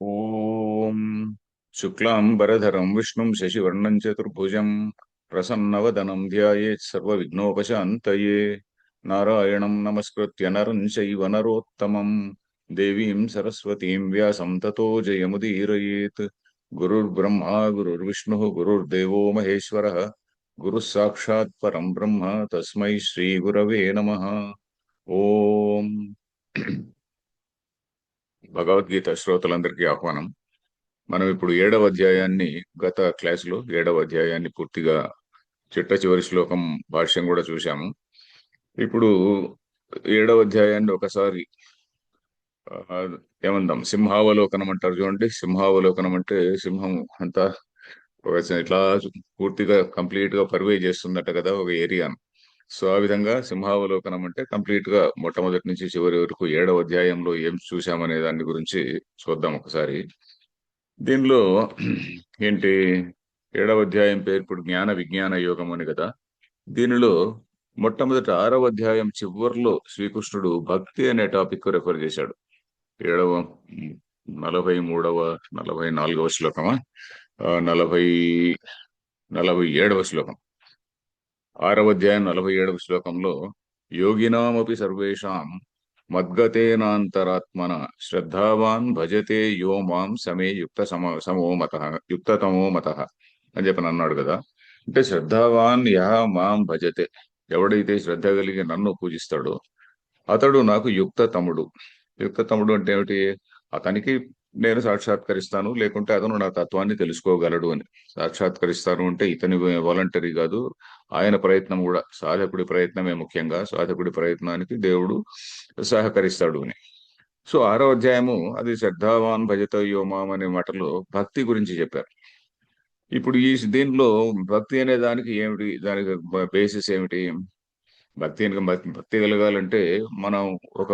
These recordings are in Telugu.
ఓం శుక్లాంబరధరం విష్ణుం శశివర్ణం చతుర్భుజం ప్రసన్నవదనం ధ్యాయేత్ సర్వవిఘ్నోపశాంతయే నారాయణం నమస్కృత్య నరం చైవ నరోత్తమం దేవీం సరస్వతీం వ్యాసం తతో జయముదీరయేత్. గురుర్బ్రహ్మా గురుర్విష్ణుః గురుర్దేవో మహేశ్వరः గురుః సాక్షాత్ పరం బ్రహ్మ తస్మై శ్రీ గురవే నమః. ఓం భగవద్గీత శ్రోతలందరికీ ఆహ్వానం. మనం ఇప్పుడు 7వ అధ్యాయాన్ని, గత క్లాసులో 7వ అధ్యాయాన్ని పూర్తిగా చిట్ట చివరి శ్లోకం భాష్యం కూడా చూశాము. ఇప్పుడు 7వ అధ్యాయాన్ని ఒకసారి ఆ, ఏమందాం, సింహావలోకనం అంటారు చూడండి. సింహావలోకనం అంటే సింహం అంతా ఇట్లా పూర్తిగా కంప్లీట్ గా పర్వే చేస్తుందట కదా ఒక ఏరియాను. సో ఆ విధంగా సింహావలోకనం అంటే కంప్లీట్ గా మొట్టమొదటి నుంచి చివరి వరకు 7వ అధ్యాయంలో ఏం చూశామనే దాని గురించి చూద్దాం ఒకసారి. దీనిలో ఏంటి, 7వ అధ్యాయం పేరు ఇప్పుడు జ్ఞాన విజ్ఞాన యోగం అని కదా. దీనిలో మొట్టమొదటి 6వ అధ్యాయం చివరిలో శ్రీకృష్ణుడు భక్తి అనే టాపిక్ రెఫర్ చేశాడు. 7వ 43వ 44వ శ్లోకమా, 47వ శ్లోకం, 6వ అధ్యాయం 47వ శ్లోకంలో యోగినామపి సర్వేషాం మద్గతేనాంతరాత్మన శ్రద్ధావాన్ భజతే యో మాం సమే యుక్తతమో మత అని చెప్పని అన్నాడు కదా. అంటే శ్రద్ధావాన్ యహ మాం భజతే, ఎవడైతే శ్రద్ధ కలిగి నన్ను పూజిస్తాడో అతడు నాకు యుక్త తమ్ముడు. యుక్త తమ్ముడు అంటే ఏమిటి? అతనికి నేను సాక్షాత్కరిస్తాను, లేకుంటే అతను నా తత్వాన్ని తెలుసుకోగలడు అని. సాక్షాత్కరిస్తాను అంటే ఇతని వాలంటరీ కాదు, ఆయన ప్రయత్నం కూడా, సాధకుడి ప్రయత్నమే ముఖ్యంగా. సాధకుడి ప్రయత్నానికి దేవుడు సహకరిస్తాడు అని. సో 6వ అధ్యాయము అది శ్రద్ధావాన్ భజత యోమాం అనే మాటలో భక్తి గురించి చెప్పారు. ఇప్పుడు దీనిలో భక్తి అనే దానికి ఏమిటి, దానికి బేసిస్ ఏమిటి? భక్తి కలగాలంటే మనం ఒక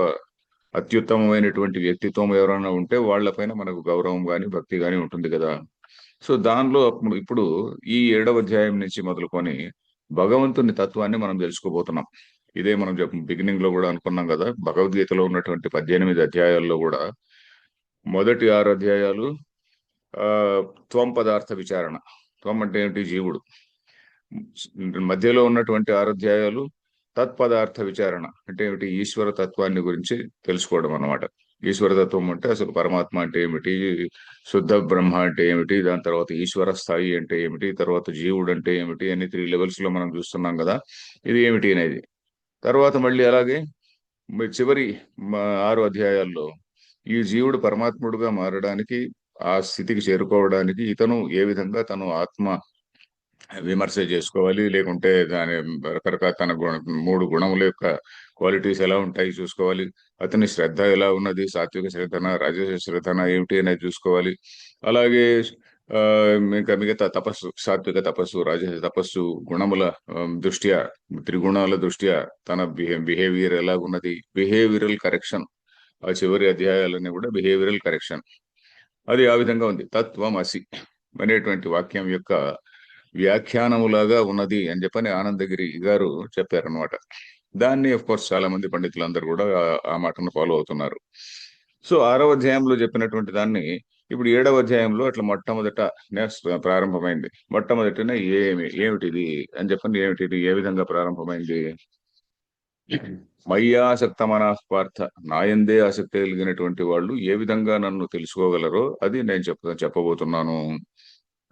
అత్యుత్తమమైనటువంటి వ్యక్తిత్వం ఎవరైనా ఉంటే వాళ్ళపైన మనకు గౌరవం గాని భక్తి గాని ఉంటుంది కదా. సో దానిలో ఇప్పుడు ఈ 7వ అధ్యాయం నుంచి మొదలుకొని భగవంతుని తత్వాన్ని మనం తెలుసుకోబోతున్నాం. ఇదే మనం బిగినింగ్ లో కూడా అనుకున్నాం కదా. భగవద్గీతలో ఉన్నటువంటి 18 అధ్యాయాల్లో కూడా మొదటి 6 అధ్యాయాలు ఆ త్వం పదార్థ విచారణ. త్వం అంటే ఏమిటి? జీవుడు. మధ్యలో ఉన్నటువంటి 6 అధ్యాయాలు తత్పదార్థ విచారణ అంటే ఏమిటి? ఈశ్వర తత్వాన్ని గురించి తెలుసుకోవడం అన్నమాట. ఈశ్వర తత్వం అంటే అసలు పరమాత్మ అంటే ఏమిటి, శుద్ధ బ్రహ్మ అంటే ఏమిటి, దాని తర్వాత ఈశ్వర స్థాయి అంటే ఏమిటి, తర్వాత జీవుడు అంటే ఏమిటి అని 3 లెవెల్స్ లో మనం చూస్తున్నాం కదా. ఇది ఏమిటి అనేది తర్వాత మళ్ళీ అలాగే చివరి 6 అధ్యాయాల్లో ఈ జీవుడు పరమాత్ముడుగా మారడానికి, ఆ స్థితికి చేరుకోవడానికి ఇతను ఏ విధంగా తను ఆత్మ విమర్శ చేసుకోవాలి, లేకుంటే దాని రకరకాల తన 3 గుణముల యొక్క క్వాలిటీస్ ఎలా ఉంటాయి చూసుకోవాలి. అతని శ్రద్ధ ఎలా ఉన్నది, సాత్విక శ్రద్ధన రాజస శ్రద్ధన ఏమిటి అనేది చూసుకోవాలి. అలాగే ఆ ఇంకా మిగతా తపస్సు, సాత్విక తపస్సు రాజస తపస్సు, గుణముల దృష్ట్యా, త్రిగుణాల దృష్ట్యా తన బిహేవియర్ ఎలా ఉన్నది, బిహేవియరల్ కరెక్షన్. ఆ చివరి అధ్యాయాలన్నీ కూడా బిహేవియరల్ కరెక్షన్. అది ఆ విధంగా ఉంది. తత్వం అసి అనేటువంటి వాక్యం యొక్క వ్యాఖ్యానములాగా ఉన్నది అని చెప్పని ఆనందగిరి గారు చెప్పారనమాట. దాన్ని ఆఫ్ కోర్స్ చాలా మంది పండితులందరూ కూడా ఆ మాటను ఫాలో అవుతున్నారు. సో 6వ అధ్యాయంలో చెప్పినటువంటి దాన్ని ఇప్పుడు 7వ అధ్యాయంలో అట్లా మొట్టమొదట ప్రారంభమైంది. మొట్టమొదటిన ఏమిటిది అని చెప్పని, ఏమిటిది ఏ విధంగా ప్రారంభమైంది? మయ్యాసక్త మనఃపార్థ, నాయందే ఆసక్తి కలిగినటువంటి వాళ్ళు ఏ విధంగా నన్ను తెలుసుకోగలరో అది నేను చెప్పబోతున్నాను.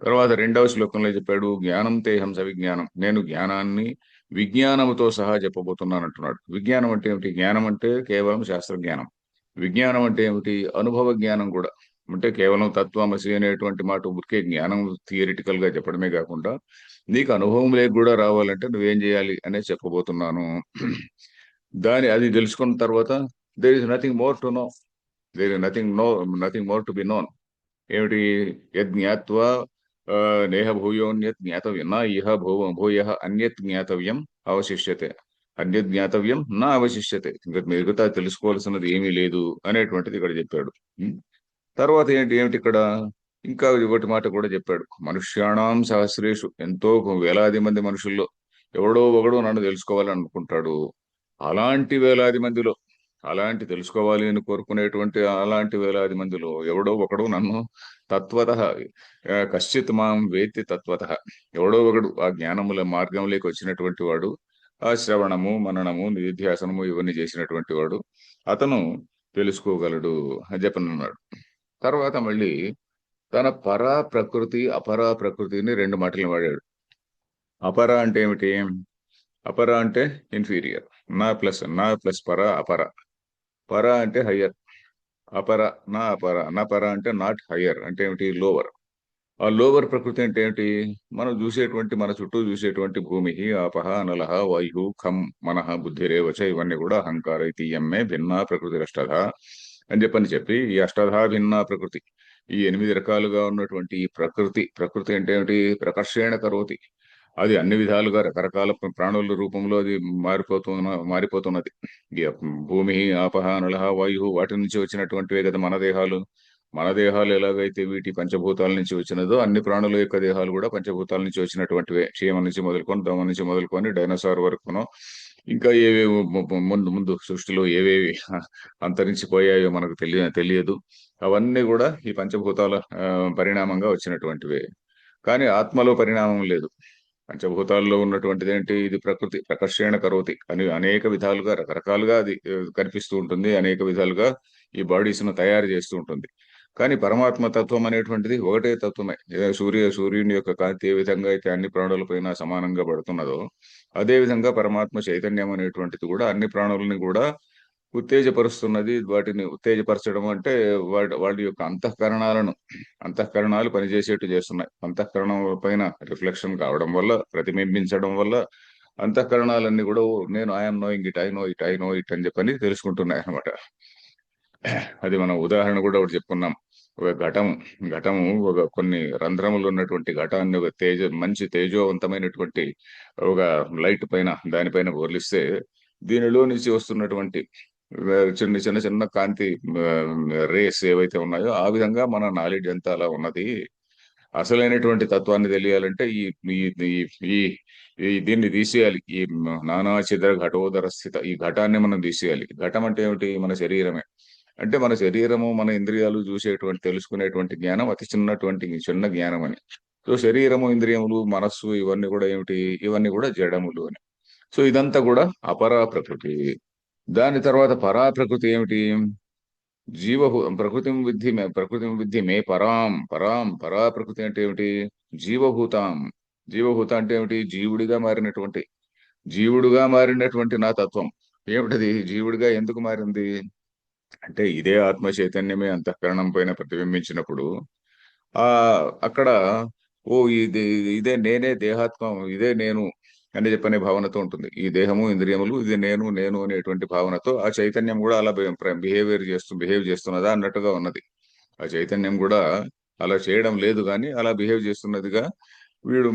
తర్వాత 2వ శ్లోకంలో చెప్పాడు, జ్ఞానం తేహం సవిజ్ఞానం, నేను జ్ఞానాన్ని విజ్ఞానముతో సహా చెప్పబోతున్నాను అంటున్నాడు. విజ్ఞానం అంటే ఏమిటి? జ్ఞానం అంటే కేవలం శాస్త్ర జ్ఞానం. విజ్ఞానం అంటే ఏమిటి? అనుభవ జ్ఞానం కూడా. అంటే కేవలం తత్వమసి అనేటువంటి మాట ఊరికే జ్ఞానం థియరిటికల్ గా చెప్పడమే కాకుండా నీకు అనుభవం లేక కూడా రావాలంటే నువ్వేం చేయాలి అనేది చెప్పబోతున్నాను. అది తెలుసుకున్న తర్వాత there is nothing more to know, there is nothing more to be known. ఏమిటి? యజ్ఞాత్వా నేహ భూయోన్యత్ జ్ఞాతవ్యం నా ఇహ భూయ అన్యత్ జ్ఞాతవ్యం అవశిష్యతే, అన్యత్ జ్ఞాతవ్యం నా అవశిష్యతే, ఇంకా మిగతా తెలుసుకోవాల్సినది ఏమీ లేదు అనేటువంటిది ఇక్కడ చెప్పాడు. తర్వాత ఏమిటి ఇక్కడ ఇంకా ఒకటి మాట కూడా చెప్పాడు. మనుష్యాణం సహస్రేషు, ఎంతో వేలాది మంది మనుషుల్లో ఎవడో ఒకడు నన్ను తెలుసుకోవాలని అనుకుంటాడు. అలాంటి వేలాది మందిలో అలాంటి తెలుసుకోవాలి అని కోరుకునేటువంటి అలాంటి వేలాది మందిలో ఎవడో ఒకడు నన్ను తత్వతః కశ్చిత్ మాం వేత్తి తత్వతః, ఎవడో ఒకడు ఆ జ్ఞానముల మార్గంలోకి వచ్చినటువంటి వాడు, ఆ శ్రవణము మననము నిధిధ్యాసనము ఇవన్నీ చేసినటువంటి వాడు, అతను తెలుసుకోగలడు అని చెప్పనన్నాడు. తర్వాత మళ్ళీ తన పరా ప్రకృతి అపరా ప్రకృతిని రెండు మాటలు వాడాడు. అపర అంటే ఏమిటి? అపర అంటే ఇన్ఫీరియర్. నా ప్లస్ పర అపర. పర అంటే హయ్యర్. అపర అపర పర అంటే నాట్ హయ్యర్, అంటే ఏమిటి? లోవర్. ఆ లోవర్ ప్రకృతి అంటే ఏమిటి? మనం చూసేటువంటి, మన చుట్టూ చూసేటువంటి భూమి, ఆపహ అనలహ వాయు ఖం మనః బుద్ధిరేవచ, ఇవన్నీ కూడా అహంకార ఇతియమ్మే భిన్నా ప్రకృతి అష్టధ అని చెప్పి ఈ అష్టధా భిన్నా ప్రకృతి, ఈ 8 రకాలుగా ఉన్నటువంటి ఈ ప్రకృతి అంటే ఏమిటి? ప్రకర్షేణ కరోతి. అది అన్ని విధాలుగా రకరకాల ప్రాణుల రూపంలో అది మారిపోతున్నది. ఈ భూమి, ఆపహ నలహ వాయు, వాటి నుంచి వచ్చినటువంటివే కదా మన దేహాలు. మన దేహాలు ఎలాగైతే వీటి పంచభూతాల నుంచి వచ్చినదో, అన్ని ప్రాణుల యొక్క దేహాలు కూడా పంచభూతాల నుంచి వచ్చినటువంటివే. చీమ నుంచి మొదలుకొని, దోమ నుంచి మొదలుకొని, డైనోసార్ వరకును, ఇంకా ఏవేవి ముందు ముందు సృష్టిలో ఏవేవి అంతరించిపోయాయో మనకు తెలియదు. అవన్నీ కూడా ఈ పంచభూతాల పరిణామంగా వచ్చినటువంటివే. కానీ ఆత్మలో పరిణామం లేదు. పంచభూతాల్లో ఉన్నటువంటిది ఏంటి? ఇది ప్రకృతి ప్రకర్షేణ కరోతి అని అనేక విధాలుగా రకరకాలుగా అది కనిపిస్తూ ఉంటుంది. అనేక విధాలుగా ఈ బాడీస్ ను తయారు చేస్తూ ఉంటుంది. కానీ పరమాత్మ తత్వం అనేటువంటిది ఒకటే తత్వమే. సూర్యుని యొక్క కాంతి ఏ విధంగా అయితే అన్ని ప్రాణులపైన సమానంగా పడుతున్నదో, అదే విధంగా పరమాత్మ చైతన్యం అనేటువంటిది కూడా అన్ని ప్రాణులని కూడా ఉత్తేజపరుస్తున్నది. వాటిని ఉత్తేజపరచడం అంటే వాటి యొక్క అంతఃకరణాలు పనిచేసేట్టు చేస్తున్నాయి. అంతఃకరణం పైన రిఫ్లెక్షన్ కావడం వల్ల, ప్రతిబింబించడం వల్ల అంతఃకరణాలన్నీ కూడా నేను I'm knowing it, I know it అని చెప్పని తెలుసుకుంటున్నాయి అనమాట. అది మనం ఉదాహరణ కూడా ఒకటి చెప్పుకున్నాం. ఒక ఘటము ఒక కొన్ని రంధ్రములు ఉన్నటువంటి ఘటాన్ని ఒక మంచి తేజోవంతమైనటువంటి ఒక లైట్ పైన, దానిపైన వదిలిస్తే దీనిలో నుంచి వస్తున్నటువంటి చిన్న చిన్న చిన్న కాంతి రేస్ ఏవైతే ఉన్నాయో, ఆ విధంగా మన నాలెడ్జ్ అంతా అలా ఉన్నది. అసలైనటువంటి తత్వాన్ని తెలియాలంటే ఈ ఈ ఈ ఈ- దీన్ని తీసేయాలి. ఈ నానా ఛిద్ర ఘటోదర స్థిత, ఈ ఘటాన్ని మనం తీసేయాలి. ఘటం అంటే ఏమిటి? మన శరీరమే. అంటే మన శరీరము, మన ఇంద్రియాలు చూసేటువంటి, తెలుసుకునేటువంటి జ్ఞానం అతి చిన్న జ్ఞానం అని. సో శరీరము, ఇంద్రియములు, మనస్సు ఇవన్నీ కూడా ఏమిటి? ఇవన్నీ కూడా జడములు అని. సో ఇదంతా కూడా అపరా ప్రకృతి. దాని తర్వాత పరా ప్రకృతి ఏమిటి? ప్రకృతిం విద్ధి మే పరా ప్రకృతి అంటే ఏమిటి? జీవభూతాం. జీవభూత అంటే ఏమిటి? జీవుడుగా మారినటువంటి నా తత్వం. ఏమిటది? జీవుడిగా ఎందుకు మారింది అంటే, ఇదే ఆత్మ చైతన్యమే అంతఃకరణం పైన ప్రతిబింబించినప్పుడు ఆ అక్కడ ఇదే నేనే దేహాత్మం, ఇదే నేను అని చెప్పనే భావనతో ఉంటుంది. ఈ దేహము, ఇంద్రియములు, ఇది నేను అనేటువంటి భావనతో ఆ చైతన్యం కూడా అలా బిహేవ్ చేస్తున్నదా అన్నట్టుగా ఉన్నది. ఆ చైతన్యం కూడా అలా చేయడం లేదు కానీ అలా బిహేవ్ చేస్తున్నదిగా. వీడు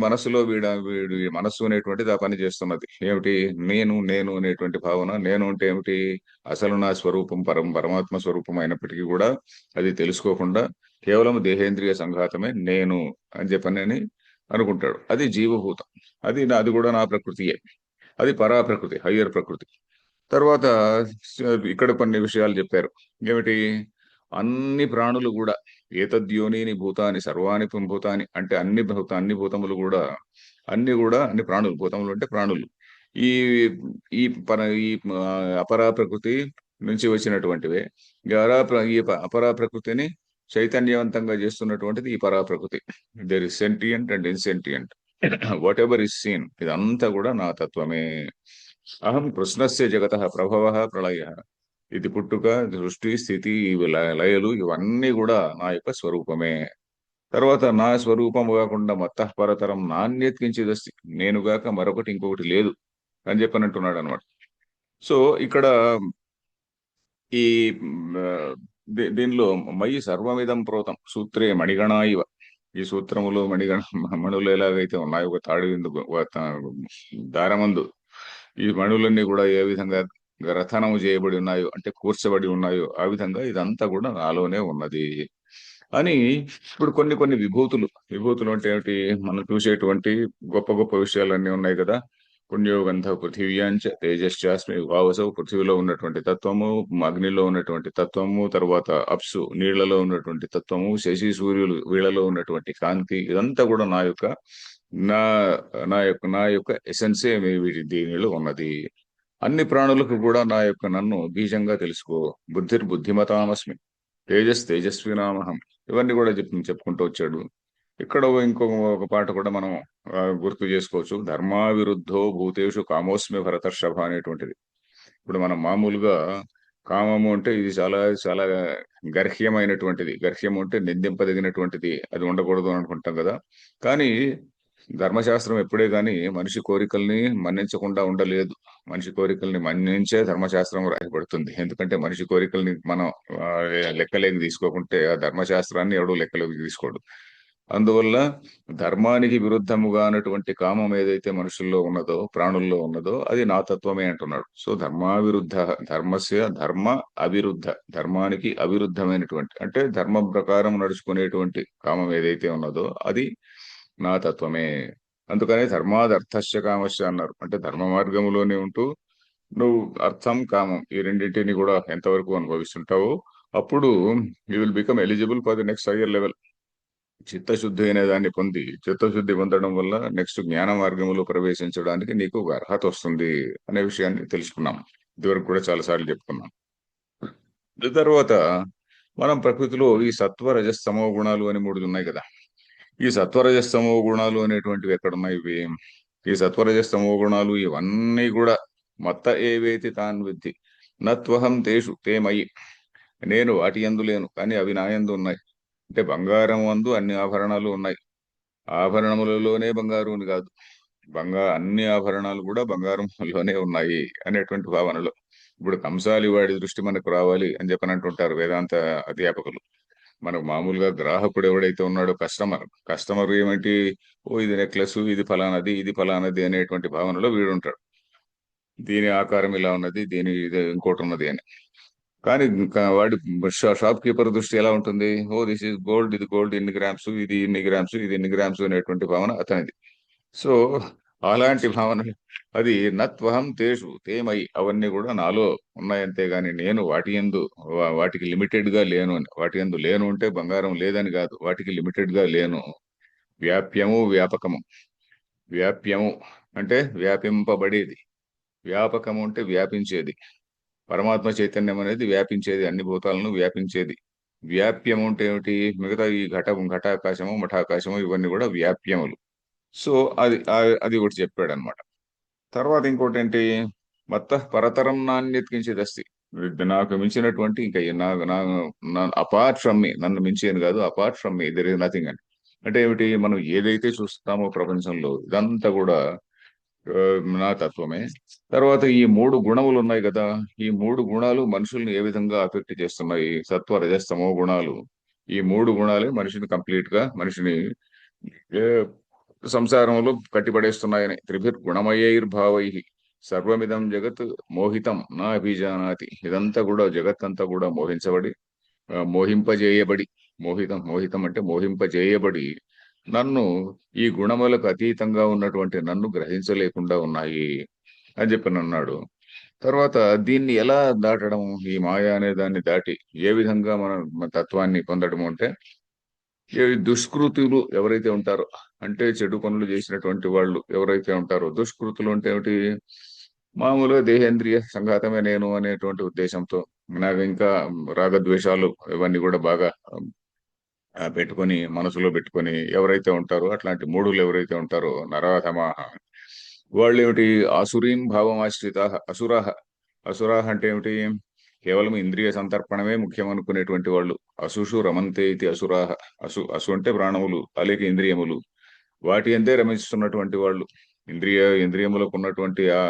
ఈ మనస్సు అనేటువంటిది ఆ పని చేస్తున్నది. ఏమిటి? నేను అనేటువంటి భావన. నేను అంటే ఏమిటి? అసలు నా స్వరూపం పరమాత్మ స్వరూపం అయినప్పటికీ కూడా అది తెలుసుకోకుండా కేవలం దేహేంద్రియ సంఘాతమే నేను అని చెప్పని అనుకుంటాడు. అది జీవభూతం. అది కూడా నా ప్రకృతియే. అది పరా ప్రకృతి, హయ్యర్ ప్రకృతి. తర్వాత ఇక్కడ కొన్ని విషయాలు చెప్పారు. ఏమిటి? అన్ని ప్రాణులు కూడా ఏతద్యోనీని భూతాని సర్వాణి భూతాని అంటే అన్ని భూతములు కూడా, అన్ని ప్రాణులు, భూతములు అంటే ప్రాణులు, ఈ ఈ పర ఈ అపరా ప్రకృతి నుంచి వచ్చినటువంటివే. ఈ అపరా ప్రకృతిని చైతన్యవంతంగా చేస్తున్నటువంటిది ఈ పరా ప్రకృతి. There is sentient and insentient. Whatever is seen, ఇదంతా కూడా నా తత్వమే. అహం కృష్ణస్య జగత ప్రభవ ప్రళయ. ఇది పుట్టుక, సృష్టి, స్థితి, లయలు ఇవన్నీ కూడా నా యొక్క స్వరూపమే. తర్వాత నా స్వరూపం కాకుండా మత్తః పరతరం నాణ్యత్ కించిదస్తి, నేనుగాక మరొకటి ఇంకొకటి లేదు అని చెప్పనంటున్నాడు అనమాట. సో ఇక్కడ ఈ దీనిలో మయి సర్వమిదం ప్రోతం సూత్రే మణిగణా ఇవ. ఈ సూత్రములు మణులు ఎలాగైతే ఉన్నాయో, ఒక దారమందు ఈ మణులన్నీ కూడా ఏ విధంగా రథనము చేయబడి ఉన్నాయో, అంటే కూర్చబడి ఉన్నాయో, ఆ విధంగా ఇదంతా కూడా నాలోనే ఉన్నది అని. ఇప్పుడు కొన్ని కొన్ని విభూతులు అంటే ఏమిటి? మనం చూసేటువంటి గొప్ప గొప్ప విషయాలన్నీ ఉన్నాయి కదా. పుణ్యో గంధ పృథివ్యాంచ తేజశ్చాస్మి వావసౌ, పృథివిలో ఉన్నటువంటి తత్వము, అగ్నిలో ఉన్నటువంటి తత్వము, తర్వాత అప్సు నీళ్లలో ఉన్నటువంటి తత్వము, శశి సూర్యులు వీళ్ళలో ఉన్నటువంటి కాంతి, ఇదంతా కూడా నా నా యొక్క ఎసెన్సే వీటి దీనిలో ఉన్నది. అన్ని ప్రాణులకు కూడా నన్ను బీజంగా తెలుసుకో. బుద్ధిర్బుద్ధిమతామస్మి, తేజస్వినామహం, ఇవన్నీ కూడా చెప్పుకుంటూ వచ్చాడు. ఇక్కడ ఒక పాట కూడా మనం గుర్తు చేసుకోవచ్చు. ధర్మావిరుద్ధో భూతేషు కామోస్మి భరతర్షభ అనేటువంటిది. ఇప్పుడు మనం మామూలుగా కామము అంటే ఇది చాలా చాలా గర్హ్యమైనటువంటిది. గర్హ్యము అంటే నిందింపదగినటువంటిది, అది ఉండకూడదు అని అనుకుంటాం కదా. కానీ ధర్మశాస్త్రం ఎప్పుడే గాని మనిషి కోరికల్ని మన్నించకుండా ఉండలేదు. మనిషి కోరికల్ని మన్నించే ధర్మశాస్త్రం రాయబడుతుంది. ఎందుకంటే మనిషి కోరికల్ని మనం ఆ, లెక్కలేకి తీసుకోకుంటే ఆ ధర్మశాస్త్రాన్ని ఎవడూ లెక్కలోకి తీసుకోడు. అందువల్ల ధర్మానికి విరుద్ధముగా అన్నటువంటి కామం ఏదైతే మనుషుల్లో ఉన్నదో, ప్రాణుల్లో ఉన్నదో, అది నా తత్వమే అంటున్నాడు. సో ధర్మావిరుద్ధ, ధర్మ అవిరుద్ధ, ధర్మానికి అవిరుద్ధమైనటువంటి అంటే ధర్మం ప్రకారం నడుచుకునేటువంటి కామం ఏదైతే ఉన్నదో అది నా తత్వమే. అందుకనే ధర్మాదర్థస్య కామస్య అన్నారు. అంటే ధర్మ మార్గములోనే ఉంటూ నువ్వు అర్థం కామం ఈ రెండింటిని కూడా ఎంతవరకు అనుభవిస్తుంటావో అప్పుడు you will become eligible for the next higher level. చిత్తశుద్ధి అనే దాన్ని పొంది, చిత్తశుద్ధి పొందడం వల్ల నెక్స్ట్ జ్ఞాన మార్గంలో ప్రవేశించడానికి నీకు ఒక అర్హత వస్తుంది అనే విషయాన్ని తెలుసుకున్నాం. ఇదివరకు కూడా చాలా సార్లు చెప్పుకున్నాం. తర్వాత మనం ప్రకృతిలో ఈ సత్వ రజస్తమో గుణాలు అని మూడు ఉన్నాయి కదా. ఈ సత్వరజస్తమో గుణాలు అనేటువంటివి ఎక్కడున్నాయి ఇవి? ఈ సత్వరజస్తమో గుణాలు ఇవన్నీ కూడా మత్త ఏవేతి తాన్ విద్ధి నత్వహం తేషు తే మయి, నేను వాటి యందు లేను కానీ అవి నా యందు ఉన్నాయి. అంటే బంగారం అందు అన్ని ఆభరణాలు ఉన్నాయి, ఆభరణములలోనే బంగారు అని కాదు, అన్ని ఆభరణాలు కూడా బంగారంలోనే ఉన్నాయి అనేటువంటి భావనలో. ఇప్పుడు కంసాలి వాడి దృష్టి మనకు రావాలి అని చెప్పని అంటుంటారు వేదాంత అధ్యాపకులు. మనకు మామూలుగా గ్రాహకుడు ఎవడైతే ఉన్నాడో కస్టమర్ ఏమిటి, ఓ ఇది నెక్లెస్, ఇది ఫలానది, ఇది ఫలానది అనేటువంటి భావనలో వీడు ఉంటాడు. దీని ఆకారం ఇలా ఉన్నది, దీని ఇది ఇంకోటి ఉన్నది అని. కానీ వాడి షాప్ కీపర్ దృష్టి ఎలా ఉంటుంది? ఓ దిస్ ఇస్ గోల్డ్, ఇది గోల్డ్ ఇన్ని గ్రామ్స్, ఇది ఇన్ని గ్రామ్స్, ఇది ఇన్ని గ్రామ్స్ అనేటువంటి భావన అతనిది. సో అలాంటి భావన అది నత్వహం తేషు తేమై, అవన్నీ కూడా నాలో ఉన్నాయంతే గాని నేను వాటికి లిమిటెడ్ గా లేను అని. వాటి యందు లేను అంటే బంగారం లేదని కాదు, వాటికి లిమిటెడ్ గా లేను. వ్యాప్యము వ్యాపకము. వ్యాప్యము అంటే వ్యాపింపబడేది, వ్యాపకము అంటే వ్యాపించేది. పరమాత్మ చైతన్యం అనేది వ్యాపించేది, అన్ని భూతాలను వ్యాపించేది. వ్యాప్యము అంటే ఏమిటి? మిగతా ఈ ఘటాకాశము మఠాకాశము ఇవన్నీ కూడా వ్యాప్యములు. సో అది ఒకటి చెప్పాడు అనమాట. తర్వాత ఇంకోటి ఏంటి? పరతరం నాణ్యతకించేదస్తి, నాకు మించినటువంటి ఇంకా అపార్ట్ ఫ్రమ్ మీ, నన్ను మించి అని కాదు, apart from me there is nothing అని. అంటే ఏమిటి? మనం ఏదైతే చూస్తామో ప్రపంచంలో ఇదంతా కూడా ఆ, నా తత్వమే. తర్వాత ఈ మూడు గుణములు ఉన్నాయి కదా, ఈ మూడు గుణాలు మనుషుల్ని ఏ విధంగా అఫెక్ట్ చేస్తున్నాయి? సత్వ రజస్తమో గుణాలు, ఈ మూడు గుణాలే మనిషిని ఏ, సంసారంలో కట్టిపడేస్తున్నాయని. త్రిభిర్గుణమయైర్భావై సర్వమిదం జగత్ మోహితం నా అభిజానాతి, ఇదంతా కూడా జగత్ అంతా కూడా మోహింపజేయబడి, మోహితం అంటే మోహింపజేయబడి నన్ను, ఈ గుణములకు అతీతంగా ఉన్నటువంటి నన్ను గ్రహించలేకుండా ఉన్నాయి అని చెప్పి అన్నాడు. తర్వాత దీన్ని ఎలా దాటడం, ఈ మాయ అనే దాన్ని దాటి ఏ విధంగా మన తత్వాన్ని పొందడం అంటే, ఈ దుష్కృతులు ఎవరైతే ఉంటారో, అంటే చెడు పనులు చేసినటువంటి వాళ్ళు ఎవరైతే ఉంటారో, దుష్కృతులు అంటే ఏమిటి? మామూలుగా దేహేంద్రియ సంఘాతమే నేను అనేటువంటి ఉద్దేశంతో నాకు ఇంకా రాగద్వేషాలు ఇవన్నీ కూడా బాగా పెట్టుకొని, మనసులో పెట్టుకొని ఎవరైతే ఉంటారో, అట్లాంటి మూఢులు ఎవరైతే ఉంటారో, నరాధమాహ, వాళ్ళు ఏమిటి? ఆసురీం భావం ఆశ్రిత అసురాహ. అసురాహ అంటే ఏమిటి? కేవలం ఇంద్రియ సంతర్పణమే ముఖ్యం అనుకునేటువంటి వాళ్ళు. అసుషు రమంతే ఇది అసురాహ. అసు అంటే ప్రాణములు, అలాగే ఇంద్రియములు, వాటి అంతే రమిస్తున్నటువంటి వాళ్ళు. ఇంద్రియములకు ఉన్నటువంటి ఆ